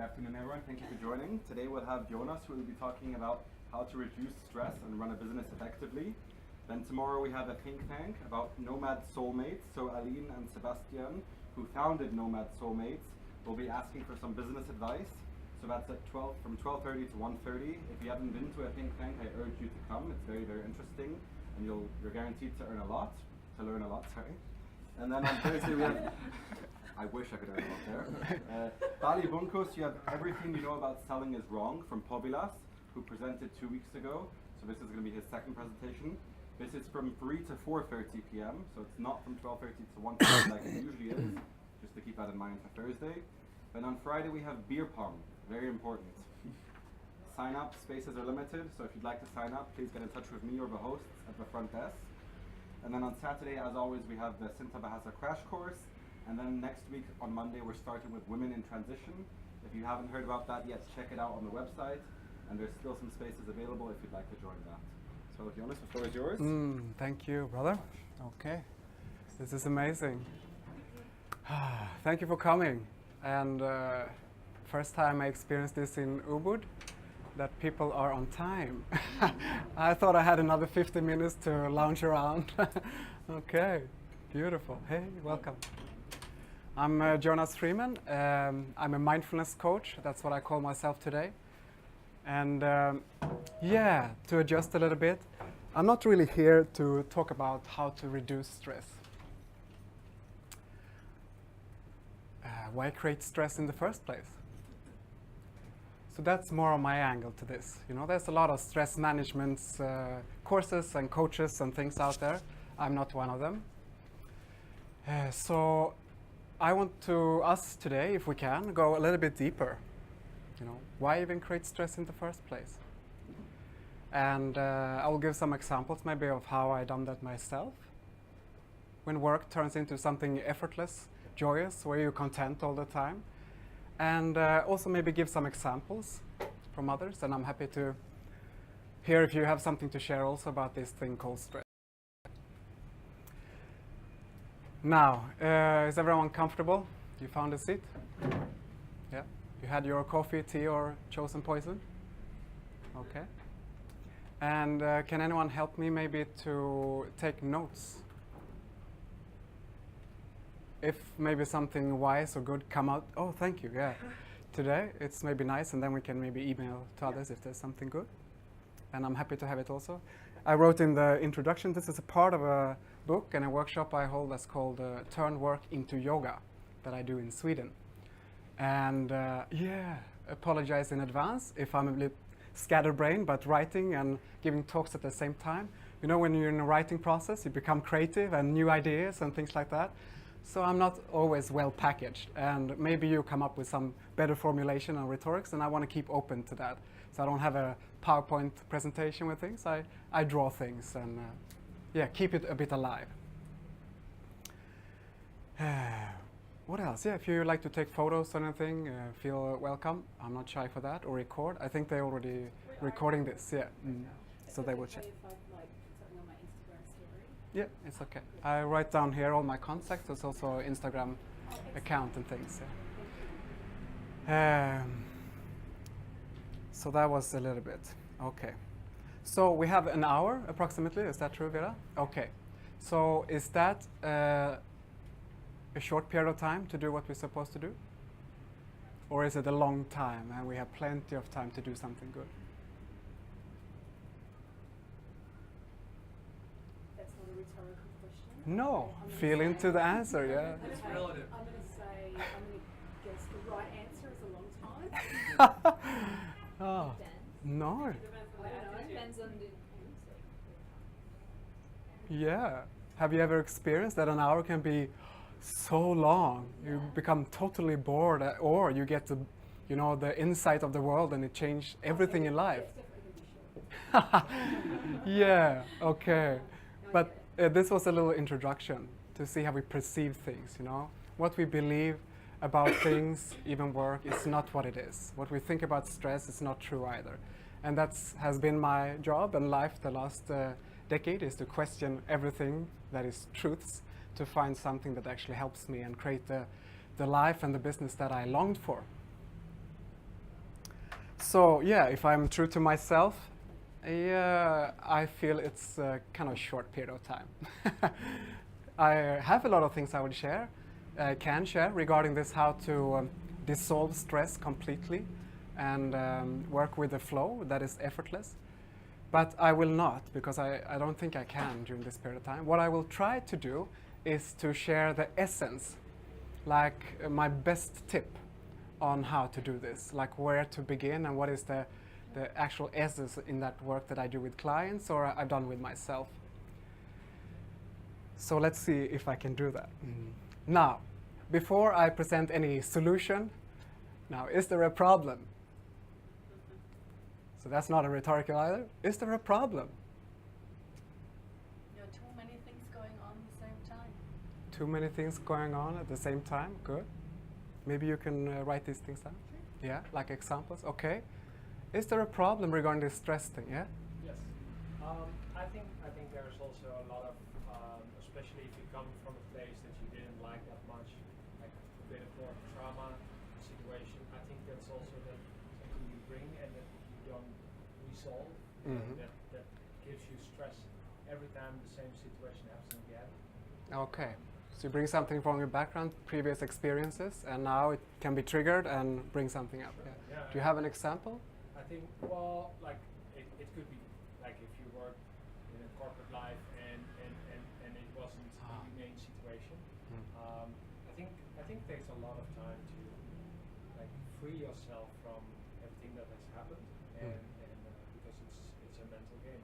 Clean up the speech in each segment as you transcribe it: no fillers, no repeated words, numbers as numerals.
Good afternoon, everyone. Thank you for joining. Today we'll have Jonas, who will be talking about how to reduce stress and run a business effectively. Then tomorrow we have a think tank about Nomad Soulmates. So Aline and Sebastian, who founded Nomad Soulmates, will be asking for some business advice. So that's at from 12:30 to 1:30. If you haven't been to a think tank, I urge you to come. It's very, very interesting, and you're guaranteed to learn a lot. Sorry. And then on Thursday we have. I wish I could earn a lot there. Bali Bunkos, you have Everything You Know About Selling Is Wrong from Povilas, who presented 2 weeks ago. So this is going to be his second presentation. This is from 3 to 4:30 p.m. So it's not from 12:30 to 1:30 like it usually is. Just to keep that in mind for Thursday. Then on Friday we have beer pong. Very important. Sign up, spaces are limited. So if you'd like to sign up, please get in touch with me or the hosts at the front desk. And then on Saturday, as always, we have the Sinta Bahasa crash course. And then next week on Monday, we're starting with Women in Transition. If you haven't heard about that yet, check it out on the website. And there's still some spaces available if you'd like to join that. So Jonas, the floor is yours. Thank you, brother. Okay, this is amazing. Thank you for coming. And first time I experienced this in Ubud, that people are on time. I thought I had another 50 minutes to lounge around. Okay, beautiful. Hey, welcome. I'm Jonas Freeman. I'm a mindfulness coach. That's what I call myself today. And yeah, to adjust a little bit, I'm not really here to talk about how to reduce stress. Why create stress in the first place? So that's more of my angle to this. You know, there's a lot of stress management courses and coaches and things out there. I'm not one of them. So I want us today, if we can, go a little bit deeper. You know, why even create stress in the first place? And I will give some examples maybe of how I done that myself. When work turns into something effortless, joyous, where you're content all the time. And also maybe give some examples from others. And I'm happy to hear if you have something to share also about this thing called stress. Now, is everyone comfortable? You found a seat? Yeah? You had your coffee, tea, or chosen poison? Okay. And can anyone help me maybe to take notes? If maybe something wise or good come out, oh, thank you, yeah. Today, it's maybe nice, and then we can maybe email to others if there's something good. And I'm happy to have it also. I wrote in the introduction, this is a part of a book and a workshop I hold that's called Turn Work into Yoga that I do in Sweden. And yeah, apologize in advance if I'm a bit scatterbrained, but writing and giving talks at the same time. You know, when you're in a writing process, you become creative and new ideas and things like that. So I'm not always well packaged, and maybe you come up with some better formulation and rhetorics, and I want to keep open to that. So I don't have a PowerPoint presentation with things. I draw things and yeah, keep it a bit alive. What else? Yeah, if you like to take photos or anything, feel welcome. I'm not shy for that, or record. I think they're already recording this. Yeah, so they will check. Yeah, it's okay. I write down here all my contacts. There's also Instagram account and things. Yeah. So that was a little bit. Okay. So we have an hour approximately. Is that true, Vera? Okay. So is that a short period of time to do what we're supposed to do? Or is it a long time and we have plenty of time to do something good? No, feel into the answer, yeah. It's relative. I'm going to guess the right answer is a long time. Oh, no. Depends on the. Yeah. Have you ever experienced that an hour can be so long? You become totally bored, or you get you know, the insight of the world, and it changed everything in life. Yeah. Okay. But this was a little introduction to see how we perceive things, you know. What we believe about things, even work, is not what it is. What we think about stress is not true either. And that has been my job and life the last decade, is to question everything that is truths, to find something that actually helps me and create the life and the business that I longed for. So yeah, if I'm true to myself, yeah, I feel it's a kind of short period of time. I have a lot of things I would share, can share regarding this, how to dissolve stress completely and work with the flow that is effortless. But I will not, because I don't think I can during this period of time. What I will try to do is to share the essence, like my best tip on how to do this, like where to begin and what is the actual essence in that work that I do with clients or I've done with myself. So let's see if I can do that. Now, before I present any solution, now, is there a problem? So that's not a rhetorical either. Is there a problem? There are too many things going on at the same time. Too many things going on at the same time. Good. Maybe you can write these things down. Yeah, like examples. Okay. Is there a problem regarding this stress thing? Yeah. Yes. I think there's also a lot of, especially if you come from a place that you didn't like that much, like a bit of more trauma situation. I think that's also something you bring and that you don't resolve. That gives you stress every time the same situation happens again. Okay. So you bring something from your background, previous experiences, and now it can be triggered and bring something up. Sure. Yeah. Yeah, Do you have an example? I think, well, like it could be like if you work in a corporate life and it wasn't a humane situation. I think it takes a lot of time to like free yourself from everything that has happened, and because it's a mental game.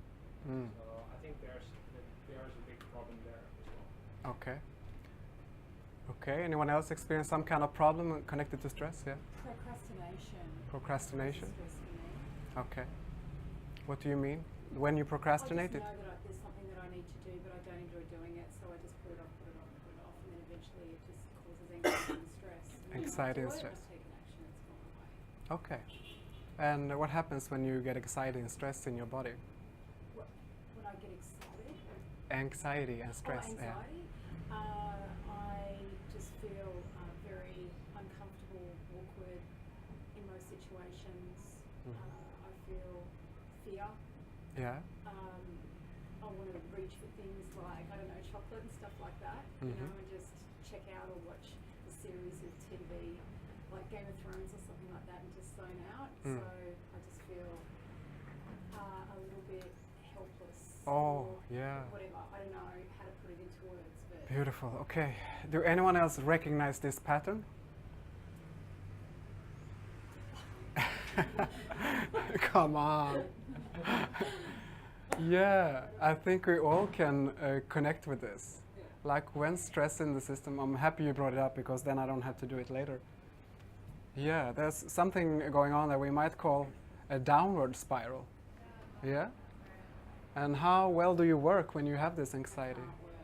So I think there's a big problem there as well. Okay. Okay. Anyone else experience some kind of problem connected to stress? Yeah. Procrastination. Procrastination. That's stress for me. Okay. What do you mean? When you procrastinate I it? just know that there's something that I need to do, but I don't enjoy doing it, so I just put it off, put it off, put it off, and then eventually it just causes anxiety and stress. And then Anxiety I and do it, stress. I take an action, it's gone away. Okay. And what happens when you get anxiety and stress in your body? When I get excited, Anxiety and stress. oh, anxiety, I just feel very uncomfortable, awkward in most situations. I feel fear. Yeah. I want to reach for things like, I don't know, chocolate and stuff like that, you know, and just check out or watch a series of TV like Game of Thrones or something like that and just zone out. So I just feel a little bit helpless. Oh, or yeah. whatever. I don't know how to put it into words, but Beautiful. Okay. Do anyone else recognize this pattern? Come on. Yeah, I think we all can connect with this. Like when stress in the system, I'm happy you brought it up because then I don't have to do it later. Yeah, there's something going on that we might call a downward spiral. Yeah? And how well do you work when you have this anxiety? can't work.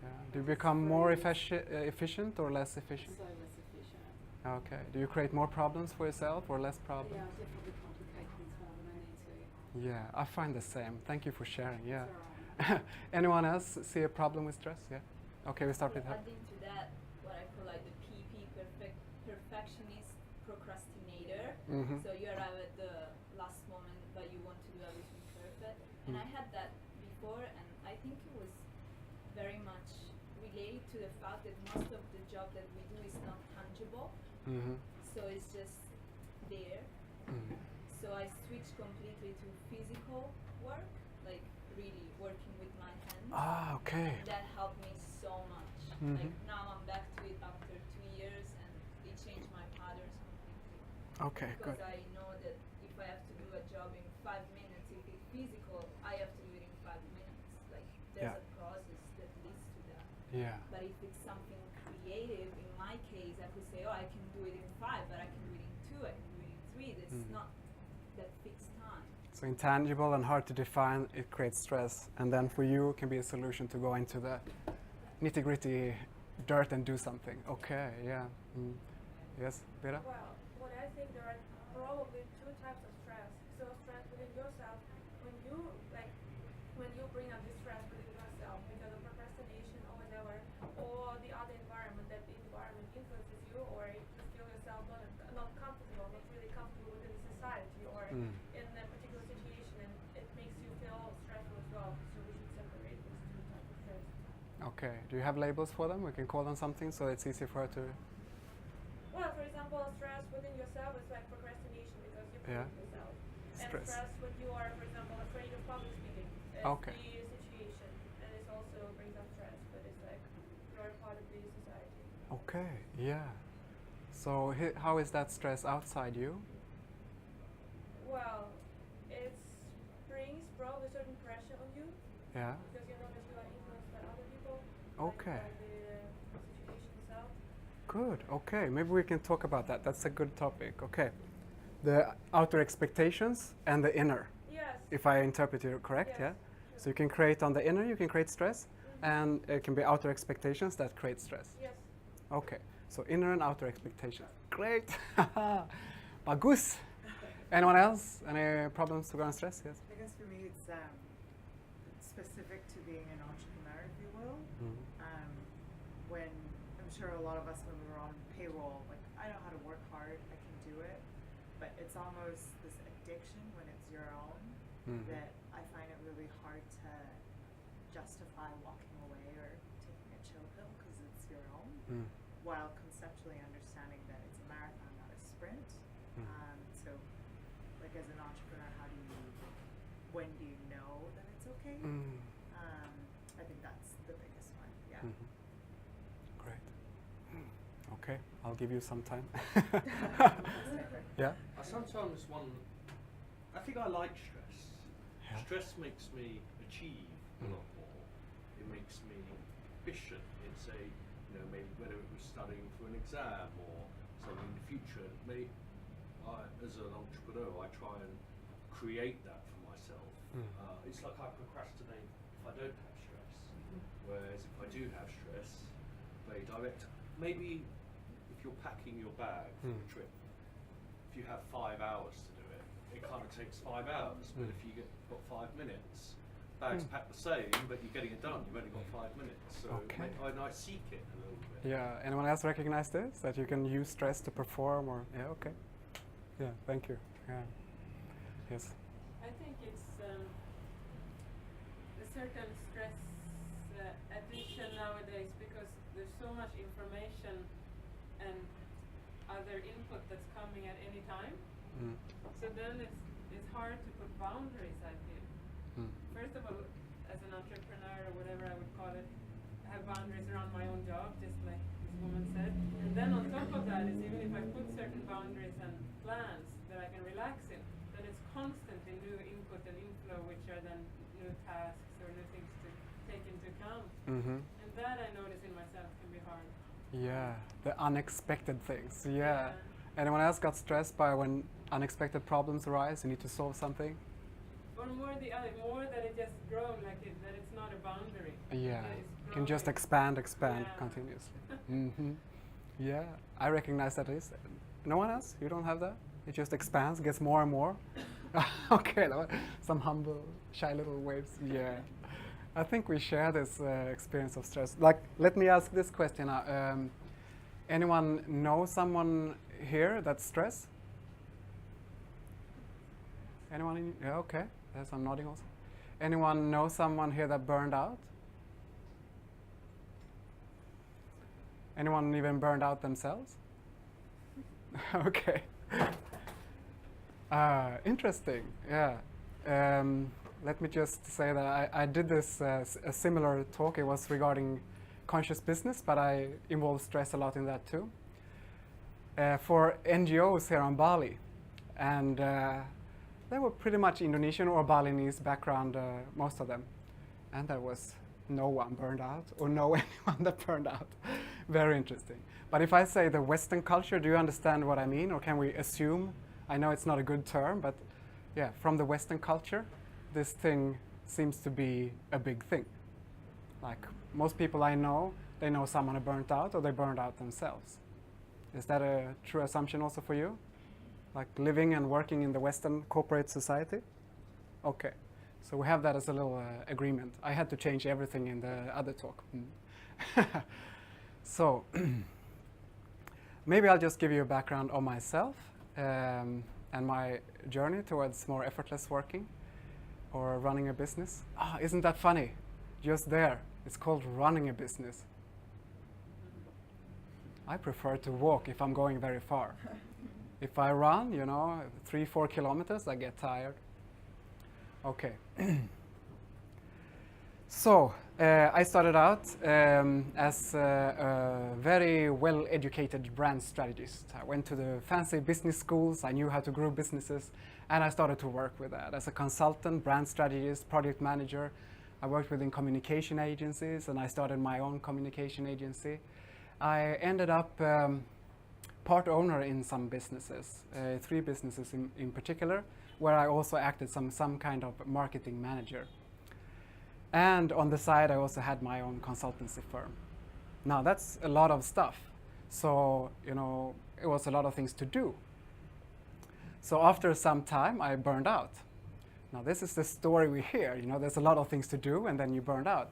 Yeah. Do you become more efficient or less efficient? So less efficient. Okay. Do you create more problems for yourself or less Yeah, problems? I definitely complicate things more than I need to. Yeah, I find the same. Thank you for sharing. Yeah. It's all right. Anyone else see a problem with stress? Yeah. Okay, we start with her. Adding to that, what I call like the PP, perfectionist procrastinator. So you arrive at the last moment, but you want to do everything perfect. And I had that before, and I think it was very much related to the fact that most of the job that we do is not tangible. So it's just there. So I switched completely to physical work, like really working with my hands. Ah, okay. That helped me so much. Like now I'm back to it after 2 years, and it changed my patterns completely. Okay, Because good. I know that if I have to do a job in 5 minutes, if it's physical, I have to do it in 5 minutes. Like there's Yeah. a process that leads to that. Yeah. But if it's something creative, in my case, I could say, oh, I can do it in 5, but I can do it in 2, I can do it in 3. That's not that fixed time. So intangible and hard to define, it creates stress. And then for you, it can be a solution to go into the nitty-gritty dirt and do something. Okay, yeah. Yes, Vera? Well, what I think there are probably two types of stress. So stress within yourself, when you bring up this stress within yourself because of procrastination or whatever, or the other environment, that the environment influences you, or you feel yourself not comfortable, not really comfortable within society, or in a particular situation, and it makes you feel stressful as well. So we should separate these two types of stress. Okay. Do you have labels for them? We can call them something so it's easy for her to. Well, for example, stress within yourself is like procrastination because you Yeah. put yourself. And Stress. stress when you are, for example, afraid of public speaking. It's Okay. the situation, and it also brings up stress, but it's like you're part of the society. Okay. Yeah. So how is that stress outside you? Well, it brings probably certain pressure on you Yeah. because you know that you are influenced by other people. Okay. Like by the situation itself. Good. Okay. Maybe we can talk about that. That's a good topic. Okay. The outer expectations and the inner, Yes. if I interpret you correct, Yes. yeah? So you can create on the inner, you can create stress, and it can be outer expectations that create stress. Yes. Okay. So inner and outer expectations. Great. Bagus. Anyone else? Any problems regarding stress? Yes. I guess for me, it's specific to being an entrepreneur, if you will. Mhm. When I'm sure a lot of us, when we were on payroll, like I know how to work hard, I can do it, but it's almost this addiction when it's your own Mhm. that I find it really hard to justify walking away or taking a chill pill because it's your own, Mm. while conceptually understanding that it's a marathon, not a sprint. Mm. So, like as an entrepreneur, when do you know that it's okay? Mm. I think that's the biggest one. Yeah. Mhm. Great. Okay, I'll give you some time. Yeah. I sometimes I think I like stress. Yeah. Stress makes me achieve a Mm. lot more. It makes me efficient in, say, maybe whether it was studying for an exam or something in the future. As an entrepreneur, I try and create that for myself. Mm. It's like I procrastinate if I don't have stress. Whereas if I do have stress, very direct. Maybe if you're packing your bag for Mm. a trip, if you have 5 hours to do it, it kind of takes 5 hours. But Mm. if you got 5 minutes, bags packed the same, but you're getting it done. You've only got 5 minutes. So Okay. I seek it a little bit. Yeah. Anyone else recognize this? That you can use stress to perform, or yeah? Okay. Yeah. Thank you. Yeah. Yes. I think it's a certain stress addiction nowadays because there's so much information and other input that's coming at any time. Mm. So then it's hard to put boundaries, I feel. Mm. First of all, as an entrepreneur or whatever I would call it, I have boundaries around my own job, just like this woman said. And then on top of that is even if I put certain boundaries and plans that I can relax in, then it's constantly new input and inflow, which are then new tasks or new things to take into account. Mm-hmm. And that I notice in myself can be hard. Yeah. The unexpected things. Yeah. Anyone else got stressed by when unexpected problems arise? You need to solve something. Or more that it just grows, that it's not a boundary. Yeah. That it's You can just growing. expand Yeah. continuously. Mm-hmm. Yeah. I recognize that is. No one else? You don't have that? It just expands, gets more and more. Okay, some humble, shy little waves. Yeah. I think we share this experience of stress. Like, let me ask this question. Anyone know someone here that's stressed? Anyone? Yeah, okay. There's some nodding also. Anyone know someone here that burned out? Anyone even burned out themselves? Okay. Interesting. Yeah. Let me just say that I did this a similar talk. It was regarding conscious business, but I involved stress a lot in that too. For NGOs here on Bali, and they were pretty much Indonesian or Balinese background, most of them, and there was no one burned out or no anyone that burned out. Very interesting. But if I say the Western culture, do you understand what I mean, or can we assume? I know it's not a good term, but yeah, from the Western culture, this thing seems to be a big thing. Like most people I know, they know someone who burnt out or they burned out themselves. Is that a true assumption also for you? Like living and working in the Western corporate society? Okay, so we have that as a little agreement. I had to change everything in the other talk. So maybe I'll just give you a background on myself. and my journey towards more effortless working or running a business. Ah, isn't that funny? Just there. It's called running a business. I prefer to walk if I'm going very far. If I run, 3-4 kilometers, I get tired. Okay. So, I started out as a very well-educated brand strategist. I went to the fancy business schools, I knew how to grow businesses, and I started to work with that. As a consultant, brand strategist, project manager, I worked within communication agencies, and I started my own communication agency. I ended up part owner in some businesses, 3 businesses in particular, where I also acted some kind of marketing manager. And on the side, I also had my own consultancy firm. Now, that's a lot of stuff. So, it was a lot of things to do. So after some time, I burned out. Now, this is the story we hear. There's a lot of things to do, and then you burned out.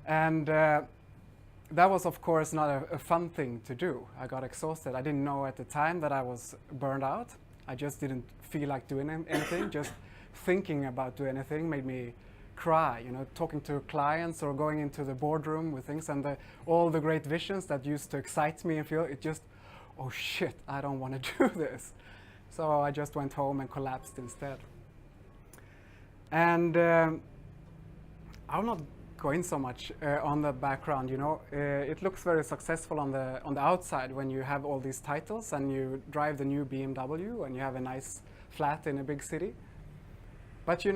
And that was, of course, not a fun thing to do. I got exhausted. I didn't know at the time that I was burned out. I just didn't feel like doing anything. Just thinking about doing anything made me cry, talking to clients or going into the boardroom with things, and all the great visions that used to excite me and feel it just, oh shit, I don't want to do this. So I just went home and collapsed instead. And I'm not going so much on the background, it looks very successful on the outside when you have all these titles and you drive the new BMW and you have a nice flat in a big city. But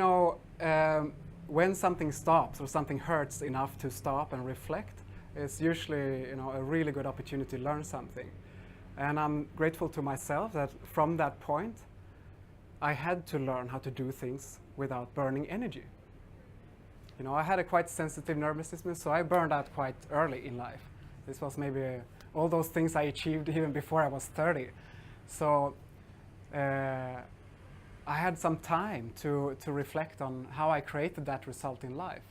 when something stops or something hurts enough to stop and reflect, it's usually a really good opportunity to learn something. And I'm grateful to myself that from that point, I had to learn how to do things without burning energy. I had a quite sensitive nervous system, so I burned out quite early in life. This was maybe all those things I achieved even before I was 30. So I had some time to reflect on how I created that result in life.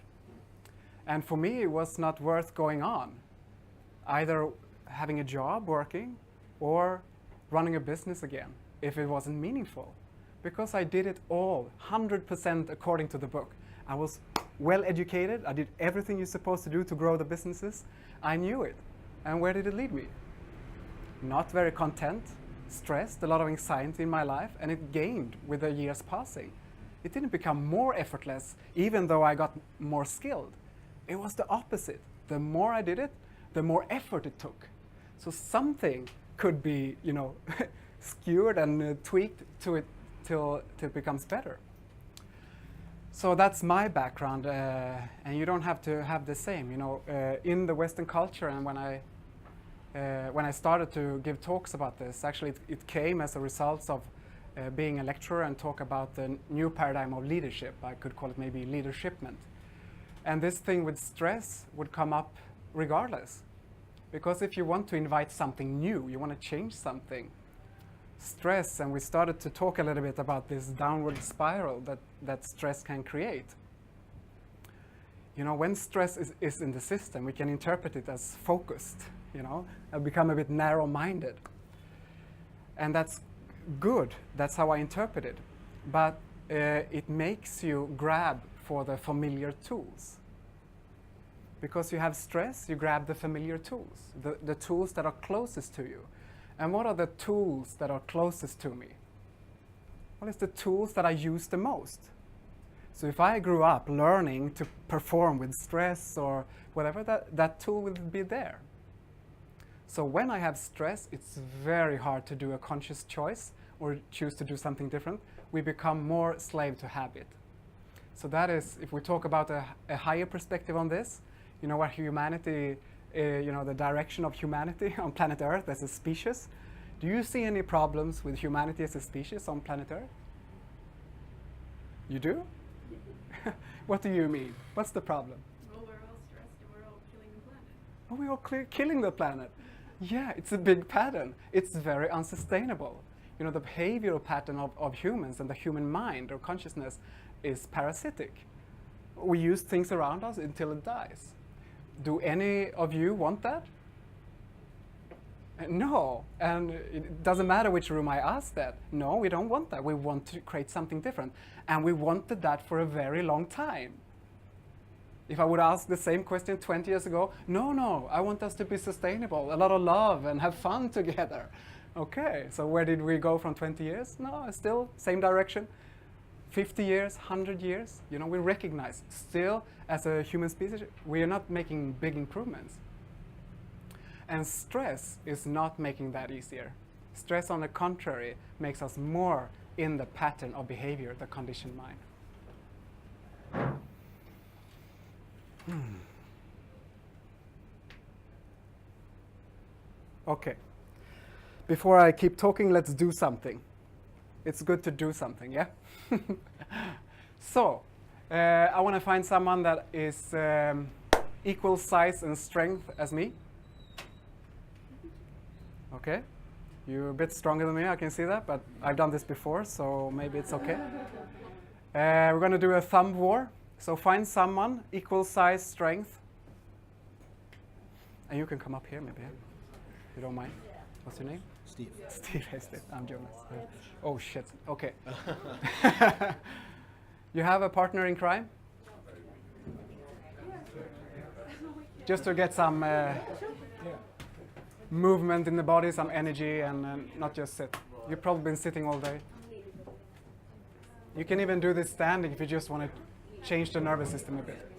And for me, it was not worth going on, either having a job working or running a business again, if it wasn't meaningful. Because I did it all 100% according to the book. I was well educated. I did everything you're supposed to do to grow the businesses. I knew it. And where did it lead me? Not very content, stressed, a lot of anxiety in my life, and it gained with the years passing. It didn't become more effortless, even though I got more skilled. It was the opposite. The more I did it, the more effort it took. So something could be, skewed and tweaked to it till it becomes better. So that's my background, and you don't have to have the same. In the Western culture, and when I started to give talks about this, actually it came as a result of being a lecturer and talk about the new paradigm of leadership. I could call it maybe leadershipment. And this thing with stress would come up regardless. Because if you want to invite something new, you want to change something, stress, and we started to talk a little bit about this downward spiral that stress can create. When stress is in the system, we can interpret it as focused, and become a bit narrow-minded. And that's good. That's how I interpret it. But it makes you grab for the familiar tools. Because you have stress, you grab the familiar tools, the tools that are closest to you. And what are the tools that are closest to me? What is the tools that I use the most? So if I grew up learning to perform with stress or whatever, that tool will be there. So when I have stress, it's very hard to do a conscious choice or choose to do something different. We become more slave to habit. So that is, if we talk about a higher perspective on this, what humanity, the direction of humanity on planet Earth as a species. Do you see any problems with humanity as a species on planet Earth? You do? What do you mean? What's the problem? Well, we're all stressed and we're all killing the planet. Oh, we're all killing the planet. Yeah, it's a big pattern. It's very unsustainable. The behavioral pattern of humans and the human mind or consciousness is parasitic. We use things around us until it dies. Do any of you want that? No, and it doesn't matter which room I ask that. No, we don't want that. We want to create something different. And we wanted that for a very long time. If I would ask the same question 20 years ago, no, I want us to be sustainable, a lot of love and have fun together. Okay, so where did we go from 20 years? No, still same direction. 50 years, 100 years, you know, we recognize still as a human species, we are not making big improvements. And stress is not making that easier. Stress, on the contrary, makes us more in the pattern of behavior, the conditioned mind. Okay. Before I keep talking, let's do something. It's good to do something, yeah? So, I want to find someone that is equal size and strength as me. Okay? You're a bit stronger than me, I can see that, but I've done this before, so maybe it's okay. We're going to do a thumb war. So find someone, equal size, strength. And you can come up here maybe, if you don't mind. What's your name? Steve. Steve, hey Steve. I'm Jonas. Oh shit, okay. You have a partner in crime? Just to get some movement in the body, some energy, and not just sit. You've probably been sitting all day. You can even do this standing if you just want to change the nervous system a bit.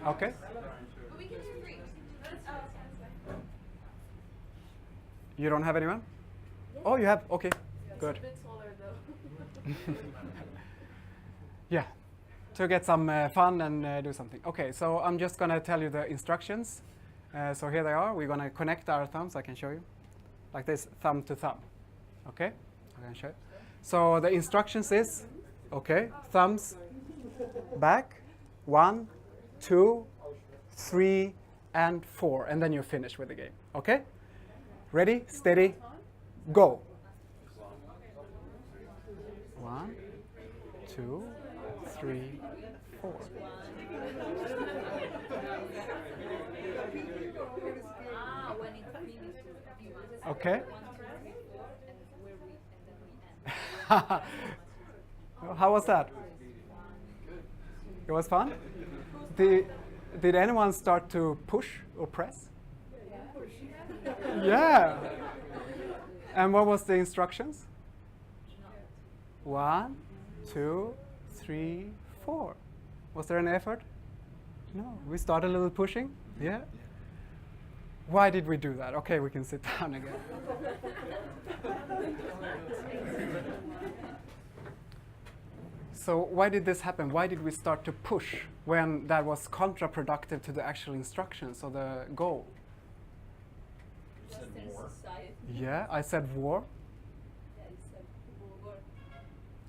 Okay. You don't have anyone? Oh, you have? Okay, good. Yeah, to get some fun and do something. Okay, so I'm just going to tell you the instructions. So here they are. We're going to connect our thumbs. I can show you. Like this, thumb to thumb. Okay? I can show you. So the instructions is, okay, thumbs back. 1, 2, 3, and 4. And then you're finished with the game. Okay? Ready, steady, go. 1, 2, 3, 4. Okay. How was that? It was fun? Did anyone start to push or press? Yeah. And what was the instructions? 1, 2, 3, 4. Was there an effort? No. We started a little pushing? Yeah. Why did we do that? Okay, we can sit down again. So why did this happen? Why did we start to push when that was counterproductive to the actual instructions or the goal? Yeah, I said war.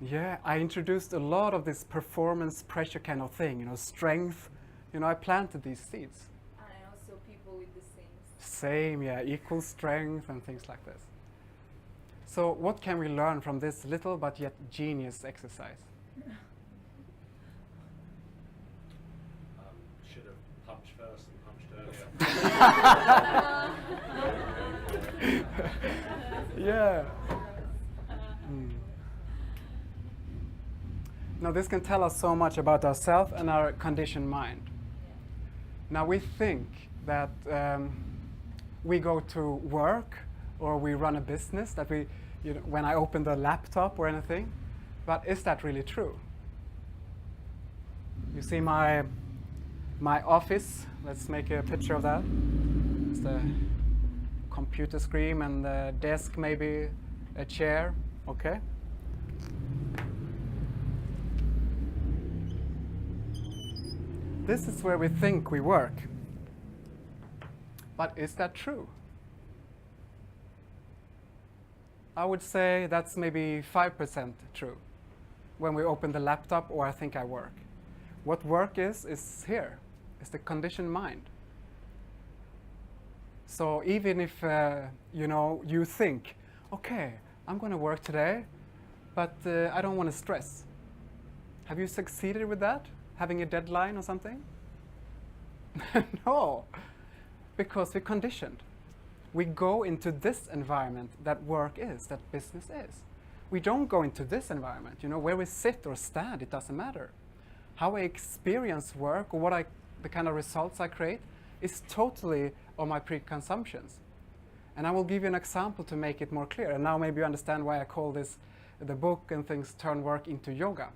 Yeah, I introduced a lot of this performance pressure kind of thing, you know, strength. You know, I planted these seeds. And also people with the Same, yeah, equal strength and things like this. So what can we learn from this little but yet genius exercise? Should have punched first and punched earlier. Yeah. Now this can tell us so much about ourselves and our conditioned mind. Now we think that we go to work or we run a business, that we, you know, when I open the laptop or anything, but is that really true? You see my office. Let's make a picture of that. It's the computer screen and the desk, maybe a chair. Okay. This is where we think we work. But is that true? I would say that's maybe 5% true when we open the laptop or I think I work. What work is here. It's the conditioned mind. So even if you know, you think, okay, I'm going to work today, but I don't want to stress. Have you succeeded with that? Having a deadline or something? No. Because we're conditioned. We go into this environment that work is, that business is. We don't go into this environment, you know, where we sit or stand, it doesn't matter. How I experience work or the kind of results I create is totally on my preconceptions. And I will give you an example to make it more clear. And now maybe you understand why I call this the book and things turn work into yoga.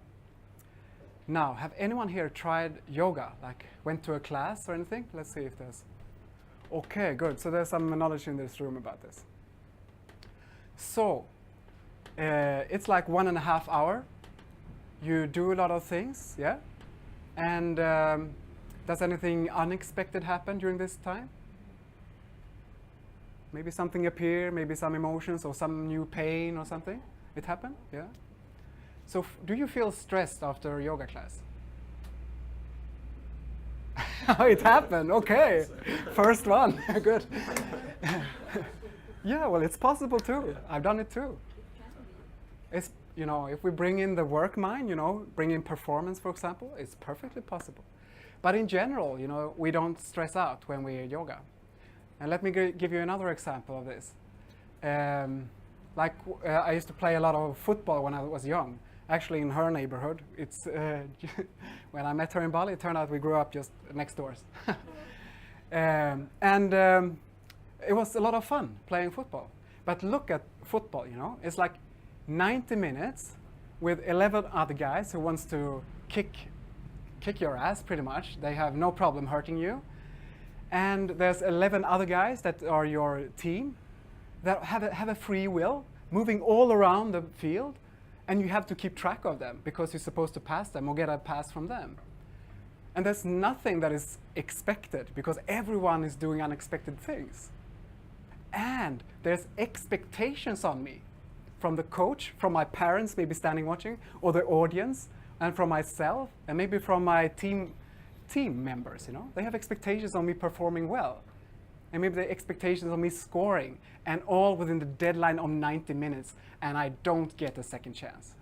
Now, have anyone here tried yoga? Like went to a class or anything? Let's see if there's. Okay, good. So there's some knowledge in this room about this. So it's like 1.5 hours. You do a lot of things, yeah? And does anything unexpected happen during this time? Maybe something appear, maybe some emotions or some new pain or something? It happened, yeah? So do you feel stressed after a yoga class? It happened, okay. First one, good. Yeah, well, it's possible too. I've done it too. It's, you know, if we bring in the work mind, you know, bring in performance, for example, it's perfectly possible. But in general, you know, we don't stress out when we yoga. And let me give you another example of this. I used to play a lot of football when I was young. Actually, in her neighborhood. It's when I met her in Bali, it turned out we grew up just next doors. It was a lot of fun playing football. But look at football, you know, it's like 90 minutes with 11 other guys who wants to kick your ass pretty much. They have no problem hurting you. And there's 11 other guys that are your team that have a free will, moving all around the field, and you have to keep track of them because you're supposed to pass them or get a pass from them. And there's nothing that is expected because everyone is doing unexpected things. And there's expectations on me from the coach, from my parents maybe standing watching, or the audience, and from myself, and maybe from my team members, you know. They have expectations on me performing well. And maybe the expectations on me scoring, and all within the deadline of 90 minutes, and I don't get a second chance.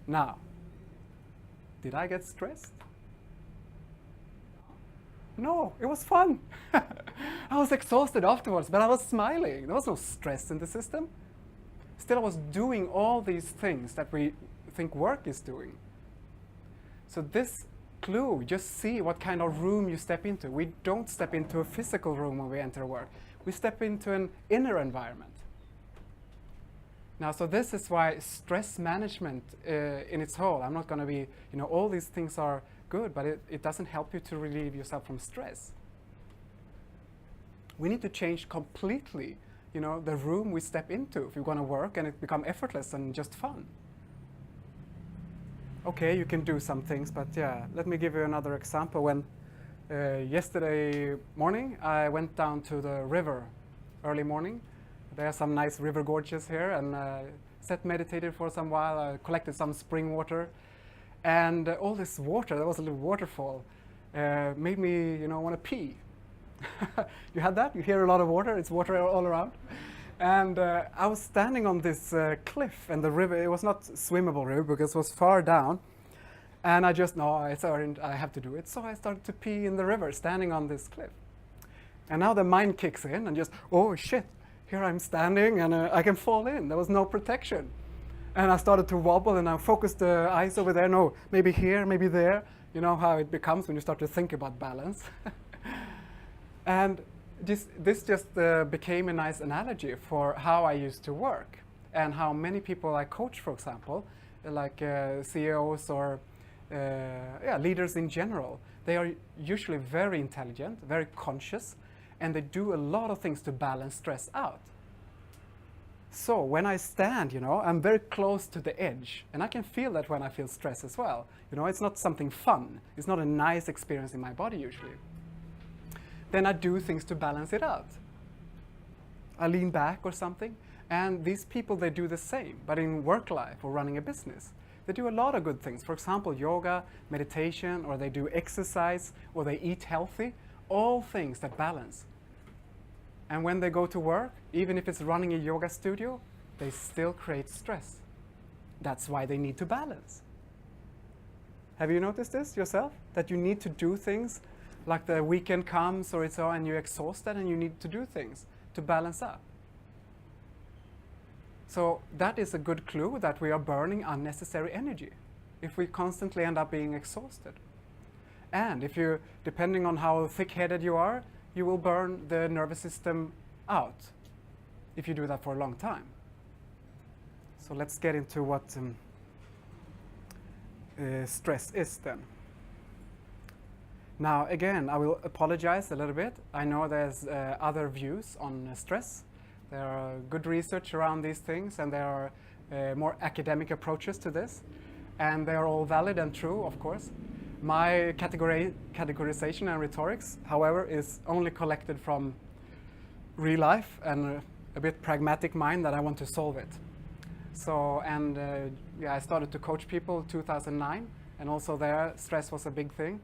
Now, did I get stressed? No, it was fun. I was exhausted afterwards, but I was smiling. There was no stress in the system. Still, I was doing all these things that we think work is doing. So this clue, just see what kind of room you step into. We don't step into a physical room when we enter work. We step into an inner environment. Now, so this is why stress management in its whole, I'm not going to be, you know, all these things are good, but it doesn't help you to relieve yourself from stress. We need to change completely, you know, the room we step into if you're going to work and it become effortless and just fun. Okay, you can do some things, but yeah, let me give you another example. When yesterday morning, I went down to the river early morning. There are some nice river gorges here, and sat meditated for some while. I collected some spring water, and all this water, there was a little waterfall, made me, you know, want to pee. You had that? You hear a lot of water, it's water all around. And I was standing on this cliff, and the river, it was not swimmable river because it was far down. And I just, no, I have to do it. So I started to pee in the river, standing on this cliff. And now the mind kicks in and just, oh shit, here I'm standing and I can fall in. There was no protection. And I started to wobble and I focused the eyes over there. No, maybe here, maybe there. You know how it becomes when you start to think about balance. And this just became a nice analogy for how I used to work and how many people I coach, for example, like CEOs or leaders in general. They are usually very intelligent, very conscious, and they do a lot of things to balance stress out. So when I stand, you know, I'm very close to the edge, and I can feel that when I feel stress as well. You know, it's not something fun. It's not a nice experience in my body usually. Then I do things to balance it out. I lean back or something, and these people, they do the same, but in work life or running a business. They do a lot of good things. For example, yoga, meditation, or they do exercise, or they eat healthy, all things that balance. And when they go to work, even if it's running a yoga studio, they still create stress. That's why they need to balance. Have you noticed this yourself? That you need to do things like the weekend comes or it's so, and you're exhausted and you need to do things to balance up. So that is a good clue that we are burning unnecessary energy if we constantly end up being exhausted. And if you, depending on how thick-headed you are, you will burn the nervous system out if you do that for a long time. So let's get into what stress is then. Now again, I will apologize a little bit. I know there's other views on stress. There are good research around these things, and there are more academic approaches to this. And they are all valid and true, of course. My categorization and rhetorics, however, is only collected from real life and a bit pragmatic mind that I want to solve it. So, and yeah, I started to coach people 2009, and also there, stress was a big thing.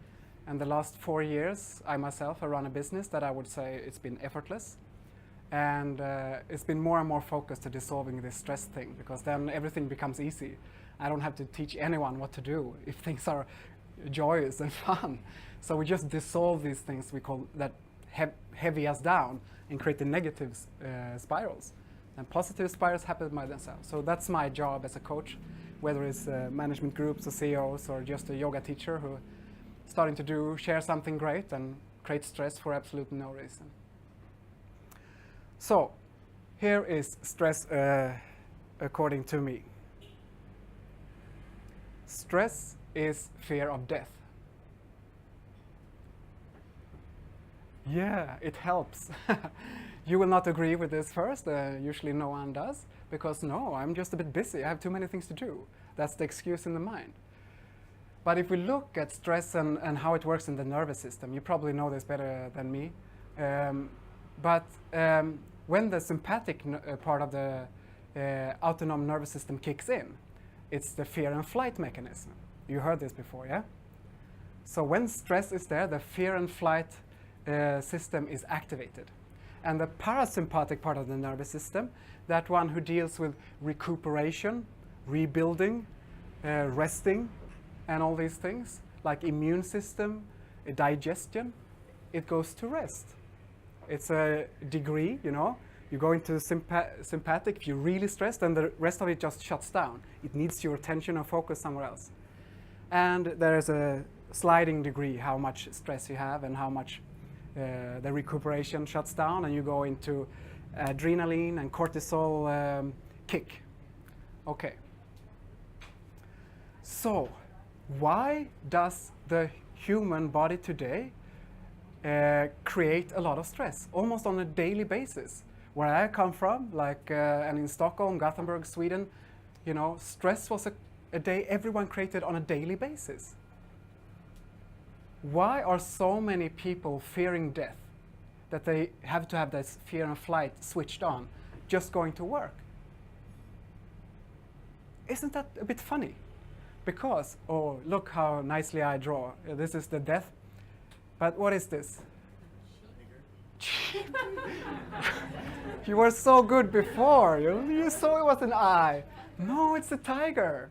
And the last 4 years, I myself have run a business that I would say it's been effortless. And it's been more and more focused to dissolving this stress thing, because then everything becomes easy. I don't have to teach anyone what to do if things are joyous and fun. So we just dissolve these things we call that heavy us down and create the negative spirals. And positive spirals happen by themselves. So that's my job as a coach, whether it's management groups or CEOs or just a yoga teacher who starting to share something great and create stress for absolutely no reason. So here is stress according to me. Stress is fear of death. Yeah, it helps. You will not agree with this first. Usually no one does, because no, I'm just a bit busy. I have too many things to do. That's the excuse in the mind. But if we look at stress and how it works in the nervous system, you probably know this better than me. When the sympathetic part of the autonomic nervous system kicks in, it's the fear and flight mechanism. You heard this before, yeah? So when stress is there, the fear and flight system is activated. And the parasympathetic part of the nervous system, that one who deals with recuperation, rebuilding, resting, and all these things, like immune system, digestion, it goes to rest. It's a degree, you know. You go into sympathetic if you're really stressed, and the rest of it just shuts down. It needs your attention and focus somewhere else. And there is a sliding degree how much stress you have and how much the recuperation shuts down, and you go into adrenaline and cortisol kick. Okay. So, why does the human body today create a lot of stress, almost on a daily basis? Where I come from, like and in Stockholm, Gothenburg, Sweden, you know, stress was a day everyone created on a daily basis. Why are so many people fearing death that they have to have this fear and flight switched on just going to work? Isn't that a bit funny? Because, oh, look how nicely I draw. This is the death. But what is this? You were so good before. You saw it was an eye. No, it's a tiger.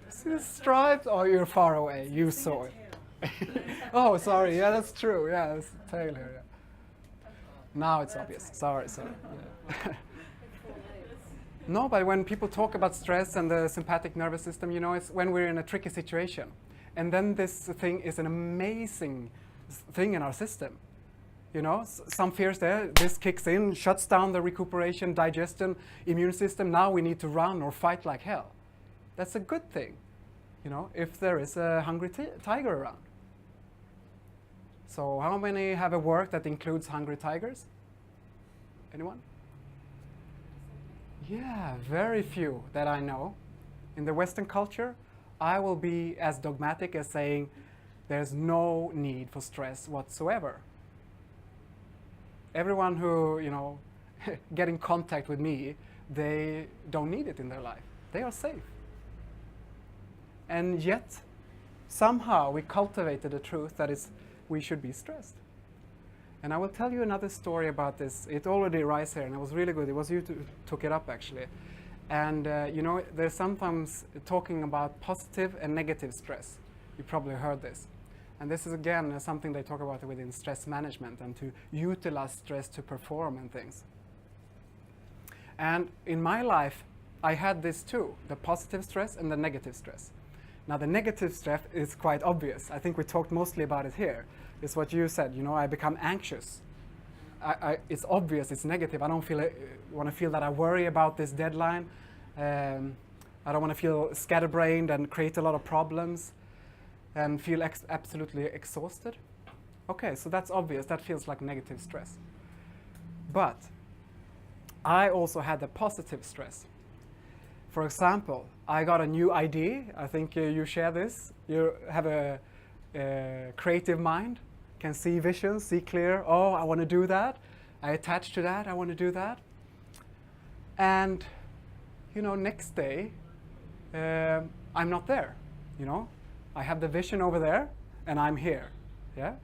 See the stripes? Oh, you're far away. You saw it. Oh, sorry. Yeah, that's true. Yeah, it's the tail here. Yeah. Now it's obvious. Sorry. Yeah. No, but when people talk about stress and the sympathetic nervous system, you know, it's when we're in a tricky situation. And then this thing is an amazing thing in our system. You know, some fears there, this kicks in, shuts down the recuperation, digestion, immune system. Now we need to run or fight like hell. That's a good thing, you know, if there is a hungry tiger around. So how many have a work that includes hungry tigers? Anyone? Yeah, very few that I know. In the Western culture, I will be as dogmatic as saying there's no need for stress whatsoever. Everyone who, you know, get in contact with me, they don't need it in their life. They are safe. And yet, somehow we cultivated a truth that is we should be stressed. And I will tell you another story about this. It already arrives here, and it was really good. It was you who took it up, actually. And, you know, there's sometimes talking about positive and negative stress. You probably heard this. And this is again something they talk about within stress management, and to utilize stress to perform and things. And in my life, I had this too, the positive stress and the negative stress. Now the negative stress is quite obvious. I think we talked mostly about it here. It's what you said, you know, I become anxious. It's obvious, it's negative. I don't want to feel that I worry about this deadline. I don't want to feel scatterbrained and create a lot of problems and feel absolutely exhausted. Okay, so that's obvious. That feels like negative stress. But I also had the positive stress. For example, I got a new idea. I think you share this. You have a creative mind, can see visions, see clear. Oh, I want to do that. I attach to that. I want to do that. And, you know, next day, I'm not there, you know. I have the vision over there, and I'm here, yeah?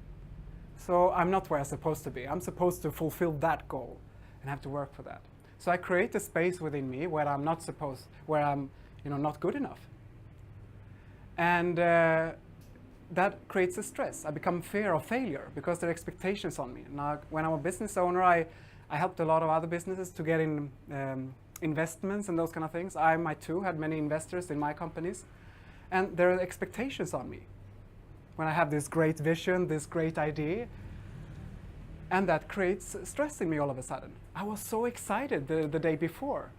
So I'm not where I'm supposed to be. I'm supposed to fulfill that goal and have to work for that. So I create a space within me where I'm not supposed, where I'm, you know, not good enough. And that creates a stress. I become fear of failure because there are expectations on me. Now, when I'm a business owner, I helped a lot of other businesses to get in investments and those kind of things. I might too had many investors in my companies. And there are expectations on me. When I have this great vision, this great idea, and that creates stress in me all of a sudden. I was so excited the day before.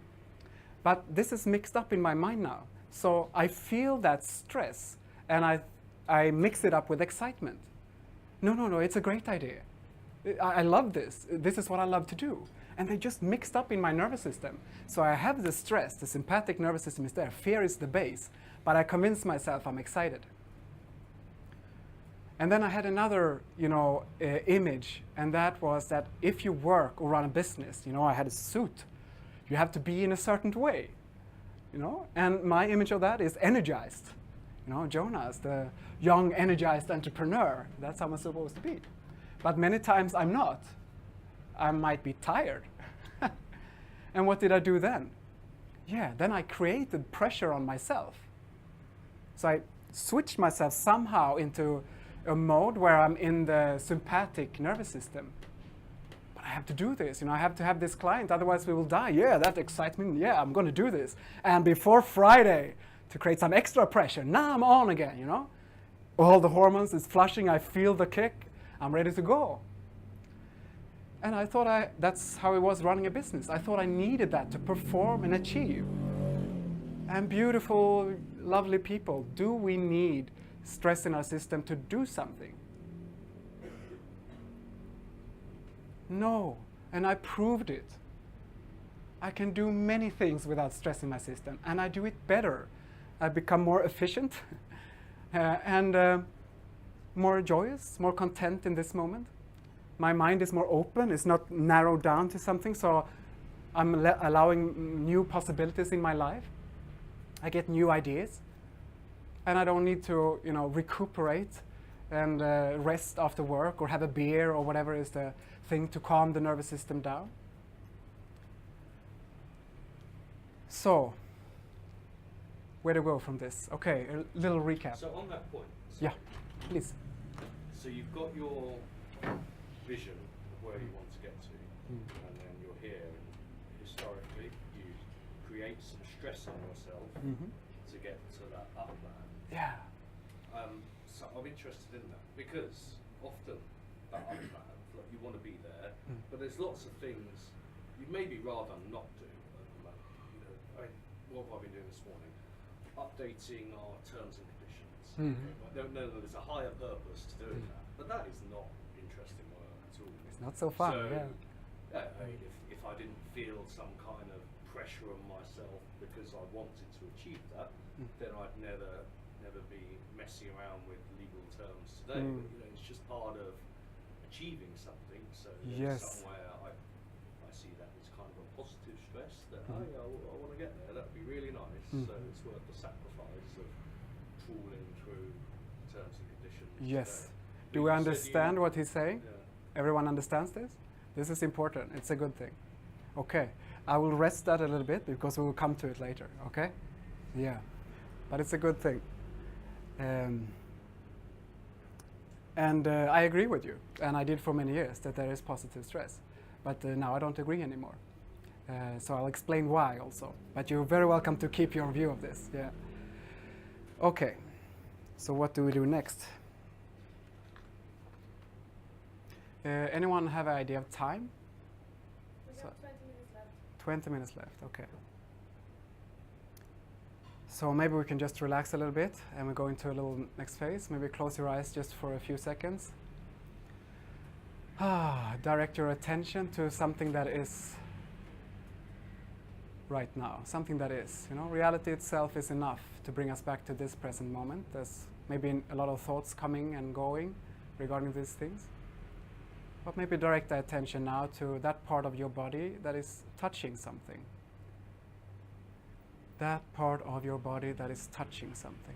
But this is mixed up in my mind now. So I feel that stress, and I mix it up with excitement. No, it's a great idea. I love this. This is what I love to do. And they just mixed up in my nervous system. So I have the stress, the sympathetic nervous system is there. Fear is the base. But I convince myself I'm excited. And then I had another, you know, image, and that was that if you work or run a business, you know, I had a suit. You have to be in a certain way, you know. And my image of that is energized. You know, Jonas, the young, energized entrepreneur. That's how I'm supposed to be. But many times I'm not. I might be tired. And what did I do then? Yeah, then I created pressure on myself. So I switched myself somehow into a mode where I'm in the sympathetic nervous system. But I have to do this, you know, I have to have this client, otherwise we will die. Yeah, that excites me. Yeah, I'm going to do this. And before Friday, to create some extra pressure, now I'm on again, you know. All the hormones is flushing, I feel the kick, I'm ready to go. And I thought that's how it was running a business. I thought I needed that to perform and achieve. And beautiful, lovely people, do we need stress in our system to do something? No, and I proved it. I can do many things without stress in my system, and I do it better. I become more efficient and more joyous, more content in this moment. My mind is more open, it's not narrowed down to something, so I'm allowing new possibilities in my life. I get new ideas, and I don't need to, you know, recuperate and rest after work or have a beer or whatever is the thing to calm the nervous system down. So, where to go from this? Okay, a little recap. So on that point, Yeah, please. so you've got your vision of where you want to get to, and then you're here, and historically you create some stress on yourself to get to that up there. Yeah. So I'm interested in that because often that up there, like you want to be there, but there's lots of things you maybe rather not do at the moment. You know, what have I been doing this morning? Updating our terms and conditions. I don't know that there's a higher purpose to doing that, but that is not interesting work at all. It's not so fun, So, yeah. I mean, if I didn't feel some kind of pressure on myself because I wanted to achieve that, then I'd never be messing around with legal terms today. But, you know, it's just part of achieving something. So Yes. somewhere I see that as kind of a positive stress that I want to get there. That'd be really nice. So it's worth the sacrifice of trawling through terms and conditions. Yes. today. Do But we you said understand you- what he's saying? Yeah. Everyone understands this? This is important. It's a good thing. Okay. I will rest that a little bit because we will come to it later. Okay? Yeah. But it's a good thing. And I agree with you, and I did for many years, that there is positive stress. But now I don't agree anymore. So I'll explain why also. But you're very welcome to keep your view of this. Yeah. Okay. So what do we do next? Anyone have an idea of time? We have 20 minutes left. 20 minutes left, okay. So maybe we can just relax a little bit and we go into a little next phase. Maybe close your eyes just for a few seconds. Direct your attention to something that is right now, something that is. You know, reality itself is enough to bring us back to this present moment. There's maybe a lot of thoughts coming and going regarding these things. But maybe direct the attention now to that part of your body that is touching something. That part of your body that is touching something.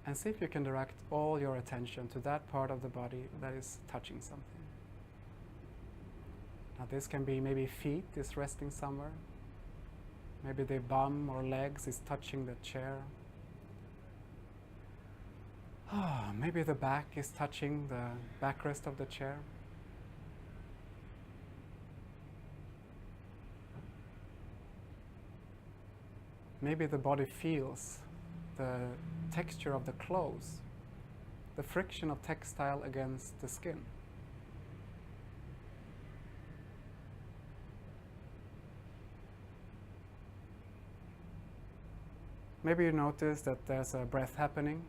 And see if you can direct all your attention to that part of the body that is touching something. Now this can be maybe feet is resting somewhere. Maybe the bum or legs is touching the chair. Maybe the back is touching the backrest of the chair. Maybe the body feels the texture of the clothes, the friction of textile against the skin. Maybe you notice that there's a breath happening.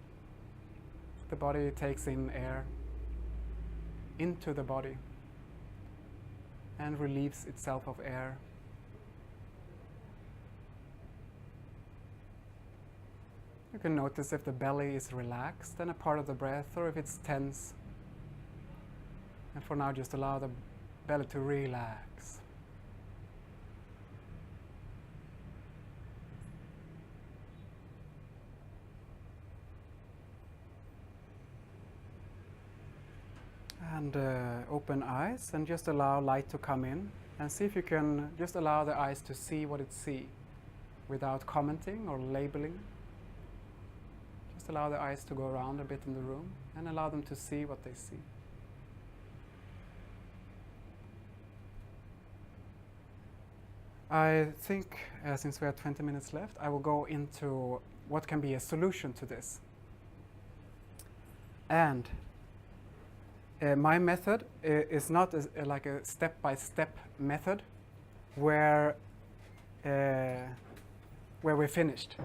The body takes in air into the body and relieves itself of air. You can notice if the belly is relaxed and a part of the breath, or if it's tense. And for now, just allow the belly to relax. And open eyes and just allow light to come in, and see if you can just allow the eyes to see what it sees without commenting or labeling. Just allow the eyes to go around a bit in the room and allow them to see what they see. I think since we have 20 minutes left, I will go into what can be a solution to this. And my method is not like a step-by-step method where we're finished.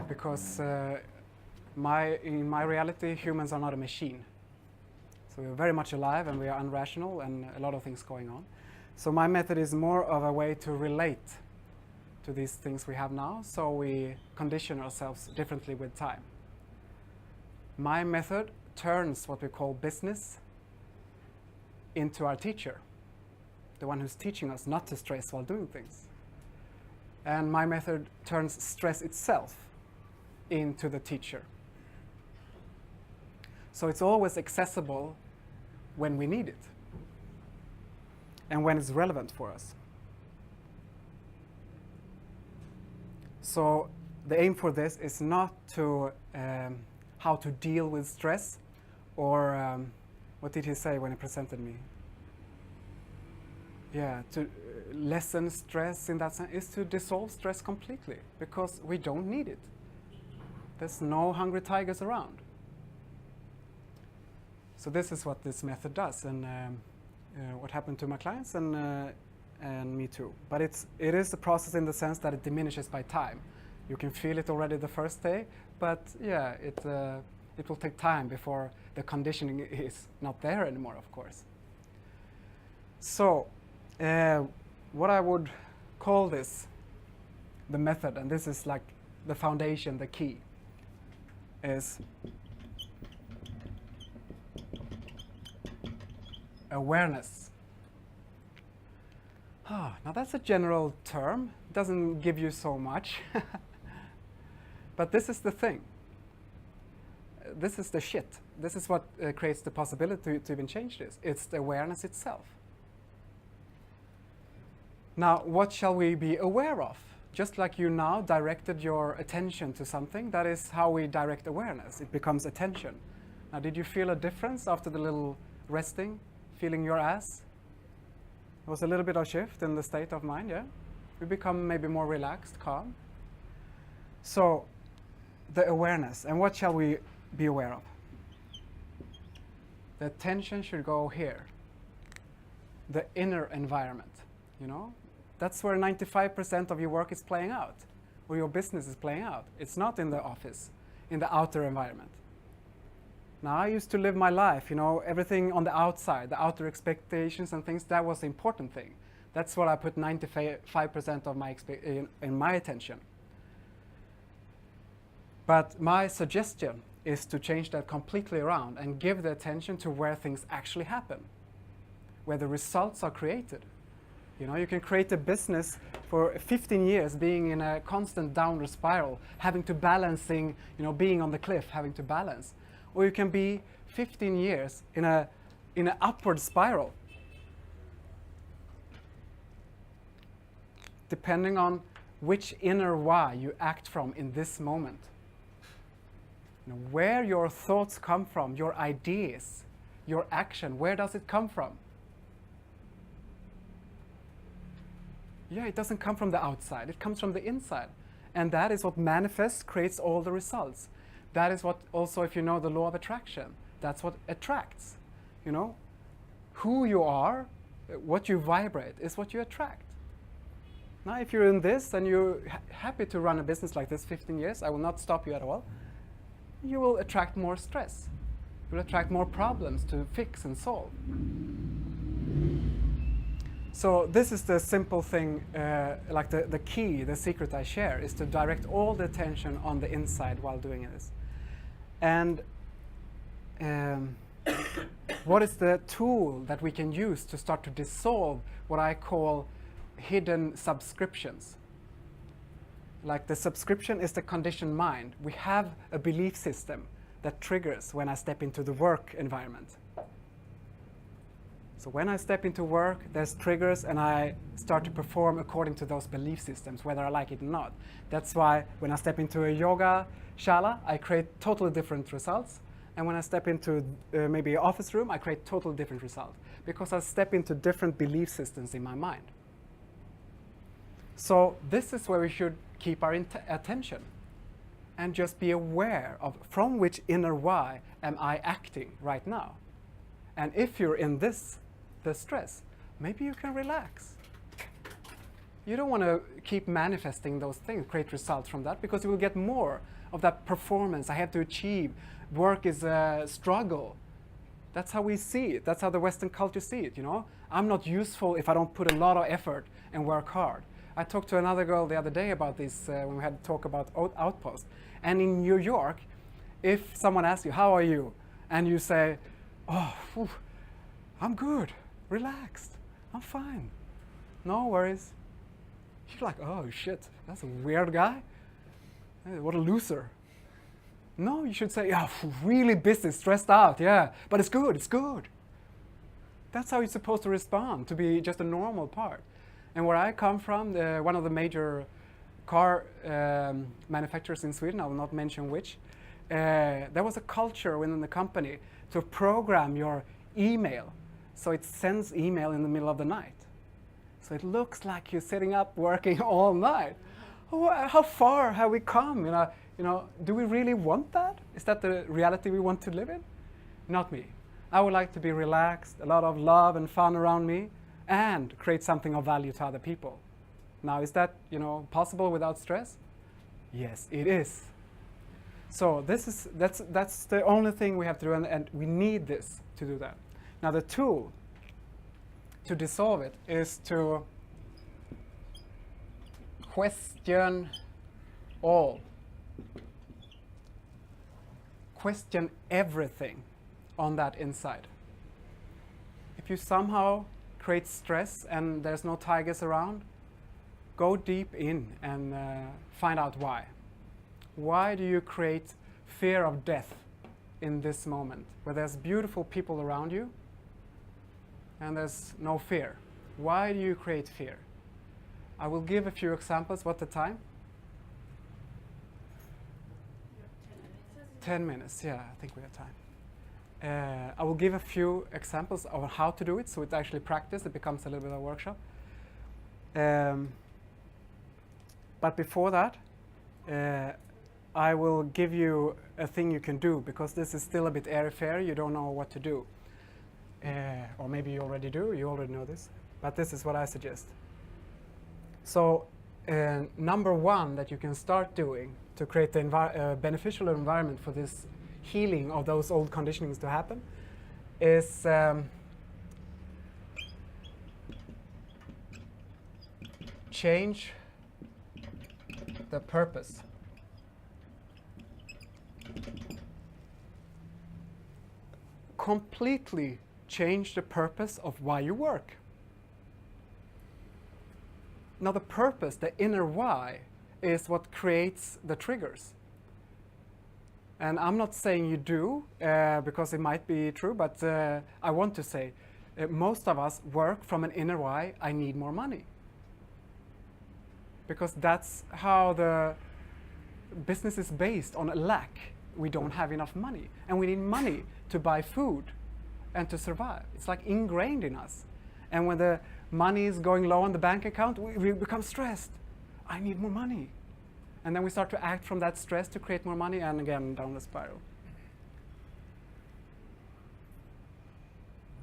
Because in my reality, humans are not a machine. So we're very much alive and we are unrational and a lot of things going on. So my method is more of a way to relate to these things we have now, so we condition ourselves differently with time. My method turns what we call business into our teacher, the one who's teaching us not to stress while doing things. And my method turns stress itself into the teacher. So it's always accessible when we need it and when it's relevant for us. So the aim for this is not to how to deal with stress, or what did he say when he presented me? Yeah, to lessen stress in that sense is to dissolve stress completely, because we don't need it. There's no hungry tigers around. So this is what this method does, and what happened to my clients and me too. But it is a process in the sense that it diminishes by time. You can feel it already the first day, but yeah, it will take time before the conditioning is not there anymore, of course. So what I would call this, the method, and this is like the foundation, the key, is awareness. Now that's a general term, doesn't give you so much. But this is the thing. This is the shit. This is what creates the possibility to even change this. It's the awareness itself. Now, what shall we be aware of? just like you now directed your attention to something, that is how we direct awareness. It becomes attention. Now, did you feel a difference after the little resting, feeling your ass? There was a little bit of shift in the state of mind, yeah? We become maybe more relaxed, calm. So, the awareness. And what shall we be aware of? The attention should go here. The inner environment, you know? That's where 95% of your work is playing out, or your business is playing out. It's not in the office, in the outer environment. Now, I used to live my life, you know, everything on the outside, the outer expectations and things, that was the important thing. That's what I put 95% of my in my attention. But my suggestion is to change that completely around and give the attention to where things actually happen, where the results are created. You know, you can create a business for 15 years being in a constant downward spiral, having to balancing, you know, being on the cliff, having to balance. Or you can be 15 years in an upward spiral, depending on which inner why you act from in this moment. You know, where your thoughts come from, your ideas, your action, where does it come from? Yeah, it doesn't come from the outside, it comes from the inside. And that is what manifests, creates all the results. That is what also, if you know the law of attraction, that's what attracts. You know, who you are, what you vibrate is what you attract. Now, if you're in this and you're happy to run a business like this 15 years, I will not stop you at all. You will attract more stress. You will attract more problems to fix and solve. So this is the simple thing, like the key, the secret I share, is to direct all the attention on the inside while doing this. And what is the tool that we can use to start to dissolve what I call hidden subscriptions? Like the subscription is the conditioned mind. We have a belief system that triggers when I step into the work environment. So when I step into work, there's triggers and I start to perform according to those belief systems, whether I like it or not. That's why when I step into a yoga shala, I create totally different results. And when I step into maybe an office room, I create totally different results, because I step into different belief systems in my mind. So this is where we should keep our attention and just be aware of from which inner why am I acting right now. And if you're in this, the stress, maybe you can relax. You don't want to keep manifesting those things, create results from that, because you will get more of that performance I have to achieve. Work is a struggle. That's how we see it. That's how the Western culture see it, you know. I'm not useful if I don't put a lot of effort and work hard. I talked to another girl the other day about this when we had a talk about Outpost. And in New York, if someone asks you, how are you? And you say, oh, whew, I'm good, relaxed, I'm fine, no worries. You're like, oh shit, that's a weird guy. Hey, what a loser. No, you should say, yeah, really busy, stressed out, yeah, but it's good, it's good. That's how you're supposed to respond, to be just a normal part. And where I come from, one of the major car manufacturers in Sweden, I will not mention which, there was a culture within the company to program your email so it sends email in the middle of the night. So it looks like you're sitting up working all night. Oh, how far have we come? You know, do we really want that? Is that the reality we want to live in? Not me. I would like to be relaxed, a lot of love and fun around me, and create something of value to other people. Now, is that, you know, possible without stress? Yes, it is. So that's the only thing we have to do, and we need this to do that. Now, the tool to dissolve it is to question all. Question everything on that inside. If you somehow create stress and there's no tigers around, go deep in and find out why. Why do you create fear of death in this moment, where there's beautiful people around you and there's no fear? Why do you create fear? I will give a few examples. What's the time? 10 minutes, yeah, I think we have time. I will give a few examples of how to do it, so it's actually practice. It becomes a little bit of a workshop. But before that, I will give you a thing you can do, because this is still a bit airy-fairy. You don't know what to do. Or maybe you already do, you already know this. But this is what I suggest. So number one that you can start doing to create the beneficial environment for this healing of those old conditionings to happen is change the purpose. Completely change the purpose of why you work. Now the purpose, the inner why, is what creates the triggers. And I'm not saying you do, because it might be true, but I want to say most of us work from an inner why, I need more money. Because that's how the business is based, on a lack. We don't have enough money, and we need money to buy food and to survive. It's like ingrained in us. And when the money is going low on the bank account, we become stressed. I need more money. And then we start to act from that stress to create more money, and again, down the spiral.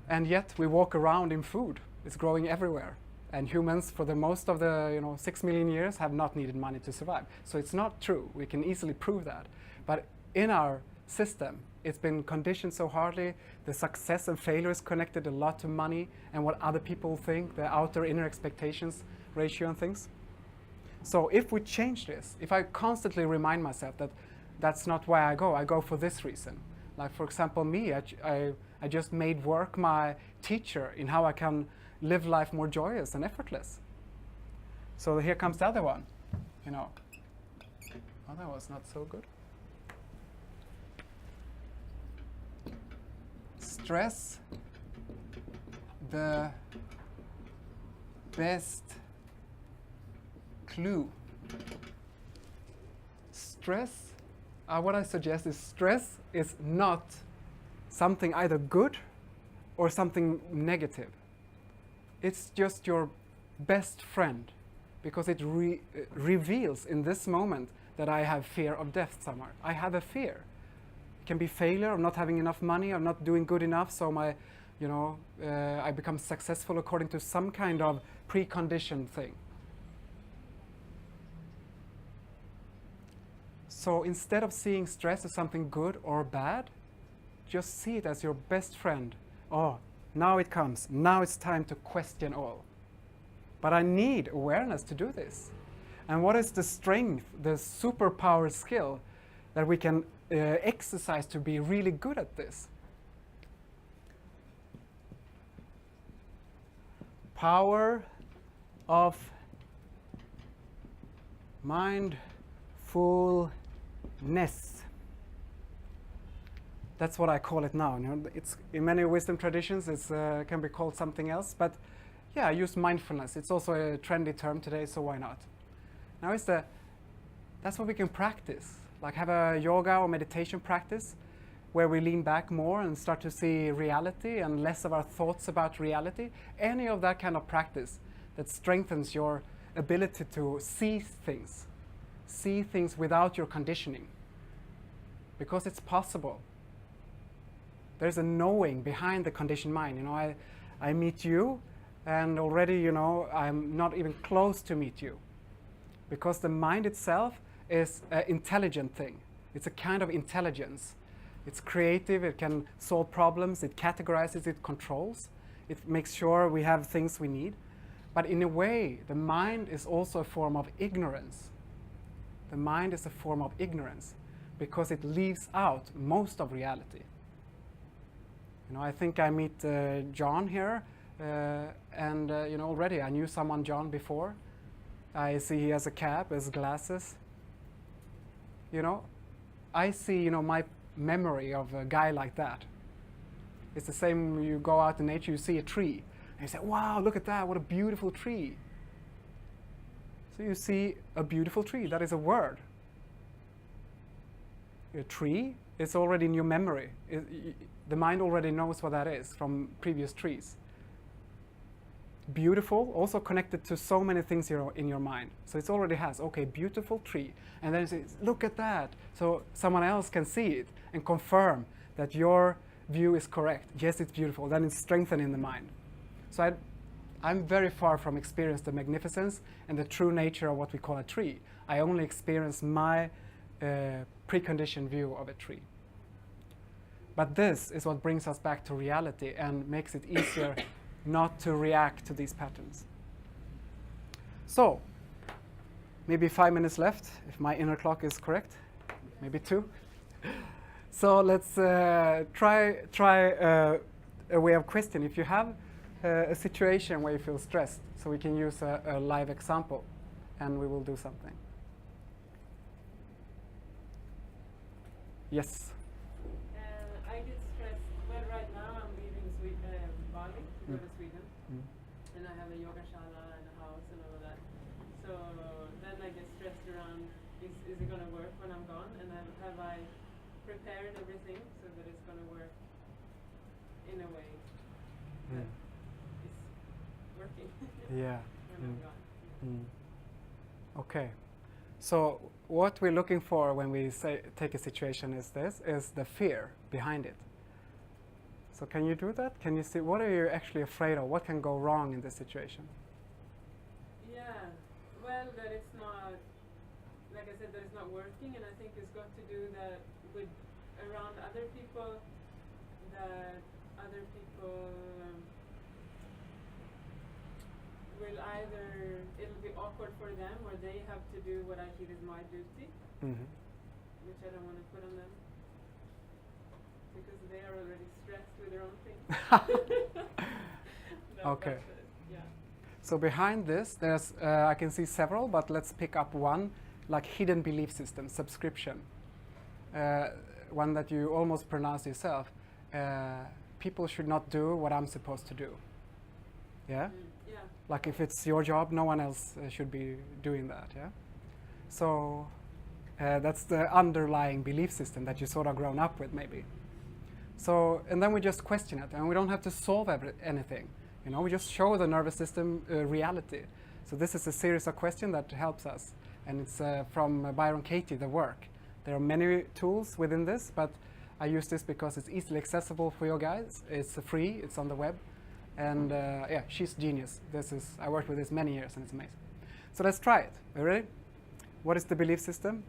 And yet, we walk around in food. It's growing everywhere. And humans, for the most of the 6 million years, have not needed money to survive. So it's not true. We can easily prove that. But in our system, it's been conditioned so hardly. The success and failure is connected a lot to money and what other people think, the outer inner expectations ratio and things. So if we change this, if I constantly remind myself that that's not why I go for this reason. Like for example, me, I just made work my teacher in how I can live life more joyous and effortless. So here comes the other one, Oh, that was not so good. Stress, the best clue. Stress, what I suggest is stress is not something either good or something negative. It's just your best friend, because it reveals in this moment that I have fear of death somewhere. I have a fear. It can be failure of not having enough money, of not doing good enough, so I become successful according to some kind of preconditioned thing. So instead of seeing stress as something good or bad, just see it as your best friend. Oh, now it comes. Now it's time to question all. But I need awareness to do this. And what is the strength, the superpower skill that we can exercise to be really good at this? Power of mindfulness. That's what I call it now. It's in many wisdom traditions. It can be called something else, but yeah, I use mindfulness. It's also a trendy term today, so why not? Now that's what we can practice. Like have a yoga or meditation practice where we lean back more and start to see reality and less of our thoughts about reality. Any of that kind of practice that strengthens your ability to see things without your conditioning, because it's possible. There's a knowing behind the conditioned mind. I meet you, and already, I'm not even close to meet you, because the mind itself is an intelligent thing. It's a kind of intelligence. It's creative, it can solve problems, it categorizes, it controls, it makes sure we have things we need. But in a way, the mind is also a form of ignorance. The mind is a form of ignorance because it leaves out most of reality. I think I meet John here, and already I knew someone John before. I see he has a cap, has glasses. I see, my memory of a guy like that. It's the same when you go out in nature, you see a tree, and you say, wow, look at that, what a beautiful tree. So you see a beautiful tree. That is a word. A tree is already in your memory. The mind already knows what that is from previous trees. Beautiful, also connected to so many things in your mind. So it already has, okay, beautiful tree. And then it says, look at that. So someone else can see it and confirm that your view is correct. Yes, it's beautiful. Then it's strengthened in the mind. So I'm very far from experience the magnificence and the true nature of what we call a tree. I only experience my preconditioned view of a tree. But this is what brings us back to reality and makes it easier not to react to these patterns. So, maybe 5 minutes left, if my inner clock is correct. Maybe 2. So let's try a way of question. If you have a situation where you feel stressed, so we can use a live example, and we will do something. Yes. I get stressed. Well, right now I'm leaving Bali to go to Sweden, and I have a yoga shala and a house and all of that. So then I get stressed around: is it going to work when I'm gone? And have I prepared everything so that it's going to work in a way that is working Yeah. when I'm gone? Okay. So what we're looking for when we take a situation is the fear behind it. So can you do that? Can you see what are you actually afraid of? What can go wrong in this situation? Yeah, well, that it's not, like I said, that it's not working, and I think it's got to do that with around other people, that other people will either, it'll be awkward for them, or they have to do what I feel is my duty, which I don't want to put on them, because they are already stressed with their own things. Okay. Yeah. So behind this, there's I can see several, but let's pick up one, like hidden belief system, subscription. One that you almost pronounce yourself. People should not do what I'm supposed to do. Yeah? Yeah. Like if it's your job, no one else should be doing that, yeah? So that's the underlying belief system that you sort of grown up with, maybe. So, and then we just question it, and we don't have to solve anything. You know, we just show the nervous system reality. So this is a series of questions that helps us, and it's from Byron Katie, The Work. There are many tools within this, but I use this because it's easily accessible for you guys. It's free, it's on the web, and yeah, she's genius. I worked with this many years, and it's amazing. So let's try it. Are you ready? What is the belief system?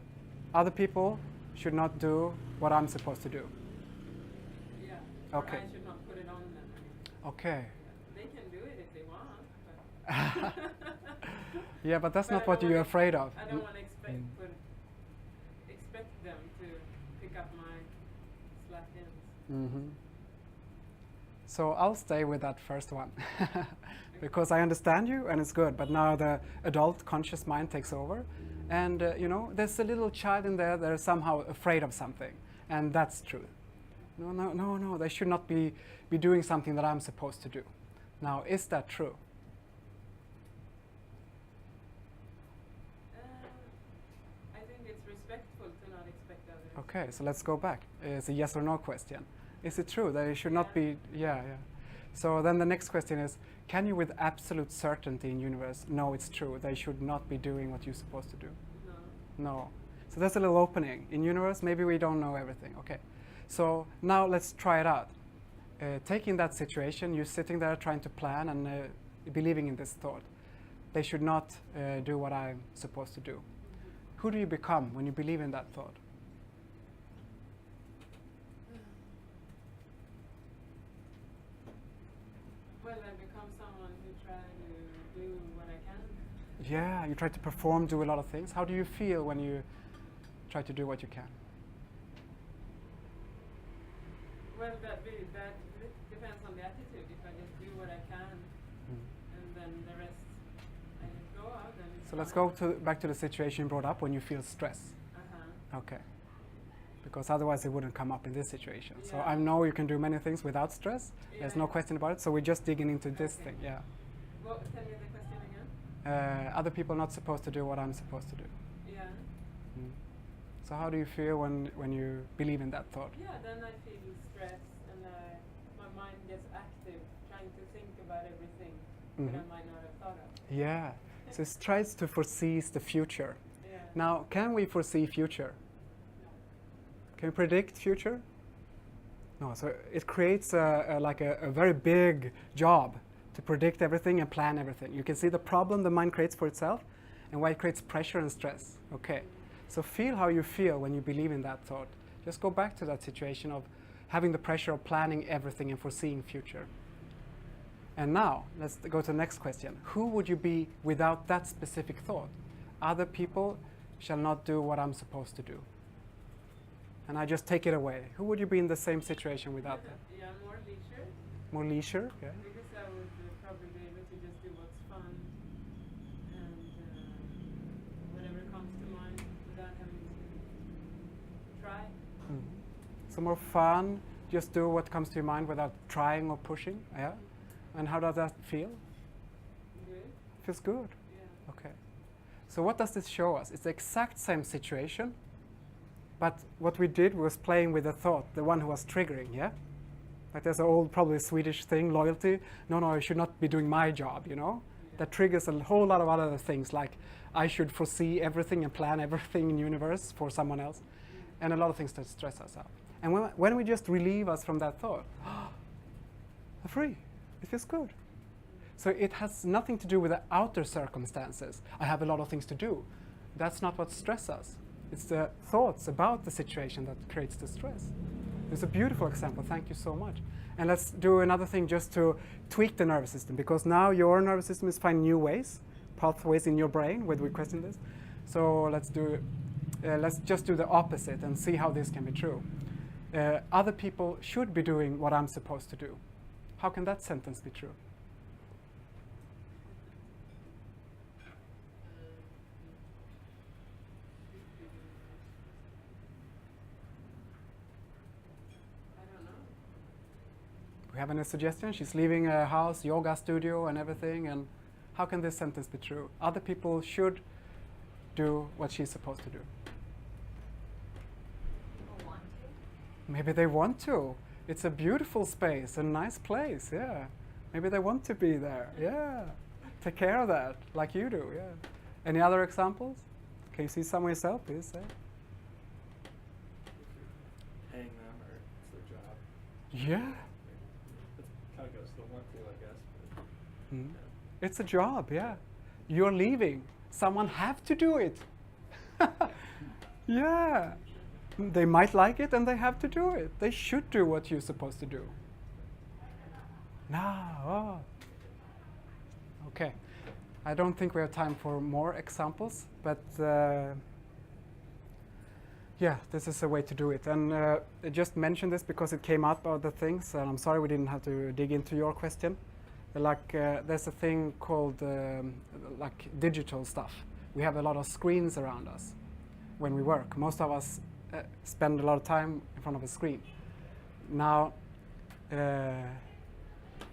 Other people should not do what I'm supposed to do. Yeah. Okay. Or I should not put it on them. Okay. They can do it if they want, but Yeah, but that's But not I what don't you're wanna- afraid of. I don't want to expect them to pick up my slack ends. So I'll stay with that first one because I understand you and it's good. But now the adult conscious mind takes over, and you know, there's a little child in there that is somehow afraid of something, and that's true. No, they should not be doing something that I'm supposed to do. Now, is that true? I think it's respectful to not expect others. Okay, so let's go back. It's a yes or no question. Is it true that it should not be? Yeah. So then the next question is, can you with absolute certainty in universe know it's true? They should not be doing what you're supposed to do. No. So there's a little opening. In universe, maybe we don't know everything. Okay. So now let's try it out. Taking that situation, you're sitting there trying to plan and believing in this thought. They should not do what I'm supposed to do. Who do you become when you believe in that thought? Well, I become someone who try to do what I can. Yeah, you try to perform, do a lot of things. How do you feel when you try to do what you can? Well, that depends on the attitude. If I just do what I can, and then the rest I just go out and it's So let's fine. go back to the situation you brought up when you feel stress. Okay. Because otherwise it wouldn't come up in this situation. So Yeah. I know you can do many things without stress. There's no Yeah. question about it. So we're just digging into this Okay. thing. Yeah. Well, tell me the question again. Other people are not supposed to do what I'm supposed to do. Yeah. So how do you feel when you believe in that thought? Yeah, then I feel stress and my mind gets active trying to think about everything that I might not have thought of. Yeah. So it tries to foresee the future. Yeah. Now, can we foresee future? Can we predict future? No. So it creates a very big job to predict everything and plan everything. You can see the problem the mind creates for itself and why it creates pressure and stress. Okay. So feel how you feel when you believe in that thought. Just go back to that situation of having the pressure of planning everything and foreseeing future. And now, let's go to the next question. Who would you be without that specific thought? Other people shall not do what I'm supposed to do. And I just take it away. Who would you be in the same situation without that? Yeah, more leisure. More leisure? Yeah. Because I would probably be able to just do what's fun and whatever comes to mind without having to try. So more fun, just do what comes to your mind without trying or pushing. Yeah. And how does that feel? Good. Feels good. Yeah. Okay. So what does this show us? It's the exact same situation, but what we did was playing with the thought, the one who was triggering, yeah? Like there's an old, probably Swedish thing, loyalty. No, I should not be doing my job, you know? Yeah. That triggers a whole lot of other things, like I should foresee everything and plan everything in the universe for someone else, and a lot of things that stress us out. And when we just relieve us from that thought, we're free. It feels good. So it has nothing to do with the outer circumstances. I have a lot of things to do. That's not what stresses us. It's the thoughts about the situation that creates the stress. It's a beautiful example. Thank you so much. And let's do another thing just to tweak the nervous system, because now your nervous system is finding new ways, pathways in your brain when we question this. So let's just do the opposite and see how this can be true. Other people should be doing what I'm supposed to do. How can that sentence be true? I don't know. We have any suggestion? She's leaving a house, yoga studio and everything, and how can this sentence be true? Other people should do what she's supposed to do. People want to. Maybe they want to. It's a beautiful space, a nice place, yeah. Maybe they want to be there, yeah. Take care of that, like you do, yeah. Any other examples? Can you see some yourself, please say? Paying them, or it's their job. Yeah. It kind of goes to the want to, I guess. But, Mm. yeah. It's a job, yeah. You're leaving. Someone have to do it. Yeah. They might like it and they have to do it. They should do what you're supposed to do. No. Oh. Okay. I don't think we have time for more examples, but yeah, this is a way to do it. And I just mentioned this because it came up of the things, and I'm sorry we didn't have to dig into your question. Like there's a thing called like digital stuff. We have a lot of screens around us when we work. Most of us spend a lot of time in front of a screen. Now,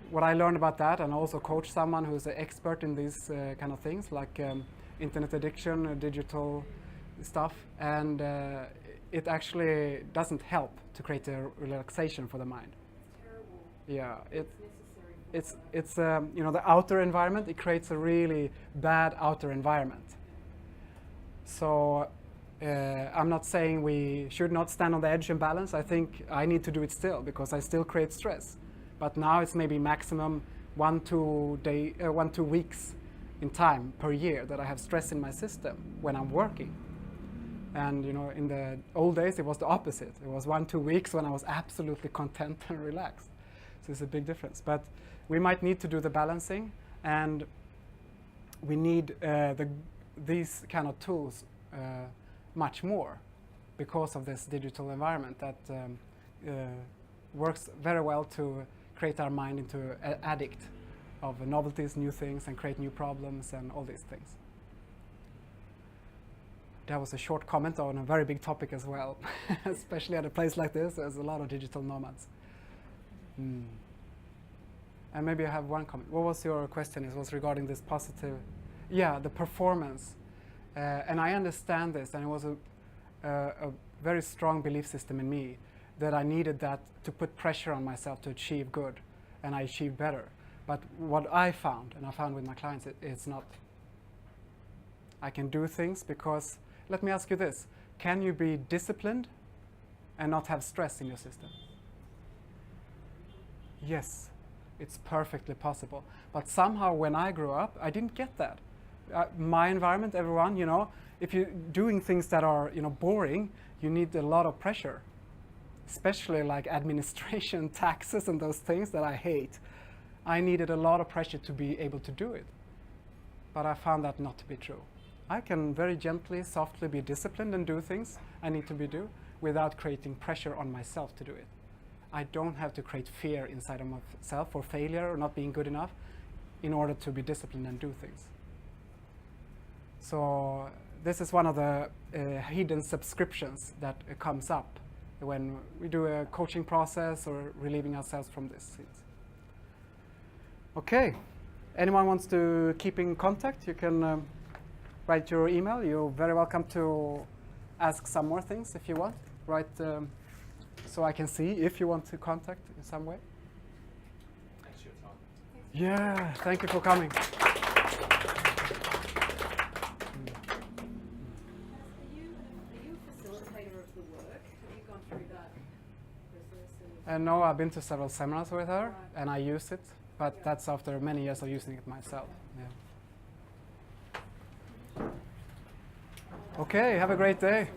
what I learned about that, and also coach someone who's an expert in these kind of things, like internet addiction, digital stuff, and it actually doesn't help to create a relaxation for the mind. It's terrible. Yeah, It's necessary. it's you know, the outer environment, it creates a really bad outer environment. So I'm not saying we should not stand on the edge and balance. I think I need to do it still because I still create stress. But now it's maybe maximum 1-2 weeks in time per year that I have stress in my system when I'm working. And you know, in the old days it was the opposite. It was 1-2 weeks when I was absolutely content and relaxed. So it's a big difference. But we might need to do the balancing, and we need these kind of tools much more because of this digital environment that works very well to create our mind into an addict of novelties, new things, and create new problems and all these things. That was a short comment on a very big topic as well, especially at a place like this. There's a lot of digital nomads. And maybe I have one comment. What was your question? It was regarding this positive. yeah, the performance. And I understand this, and it was a very strong belief system in me that I needed that to put pressure on myself to achieve good, and I achieved better. But what I found, and I found with my clients, it's not. I can do things because, let me ask you this, can you be disciplined and not have stress in your system? Yes, it's perfectly possible. But somehow when I grew up, I didn't get that. My environment, everyone, you know, if you're doing things that are, you know, boring, you need a lot of pressure, especially like administration, taxes, and those things that I hate. I needed a lot of pressure to be able to do it. But I found that not to be true. I can very gently, softly be disciplined and do things I need to do without creating pressure on myself to do it. I don't have to create fear inside of myself for failure or not being good enough in order to be disciplined and do things. So this is one of the hidden subscriptions that comes up when we do a coaching process or relieving ourselves from this. Okay, anyone wants to keep in contact, you can write your email. You're very welcome to ask some more things if you want. Write so I can see if you want to contact in some way. Thanks for your time. Yeah, thank you for coming. Are you a facilitator of the work? Have you gone through that process? No, I've been to several seminars with her, Right. and I use it, but Yeah. that's after many years of using it myself. Yeah. Okay, have a great day.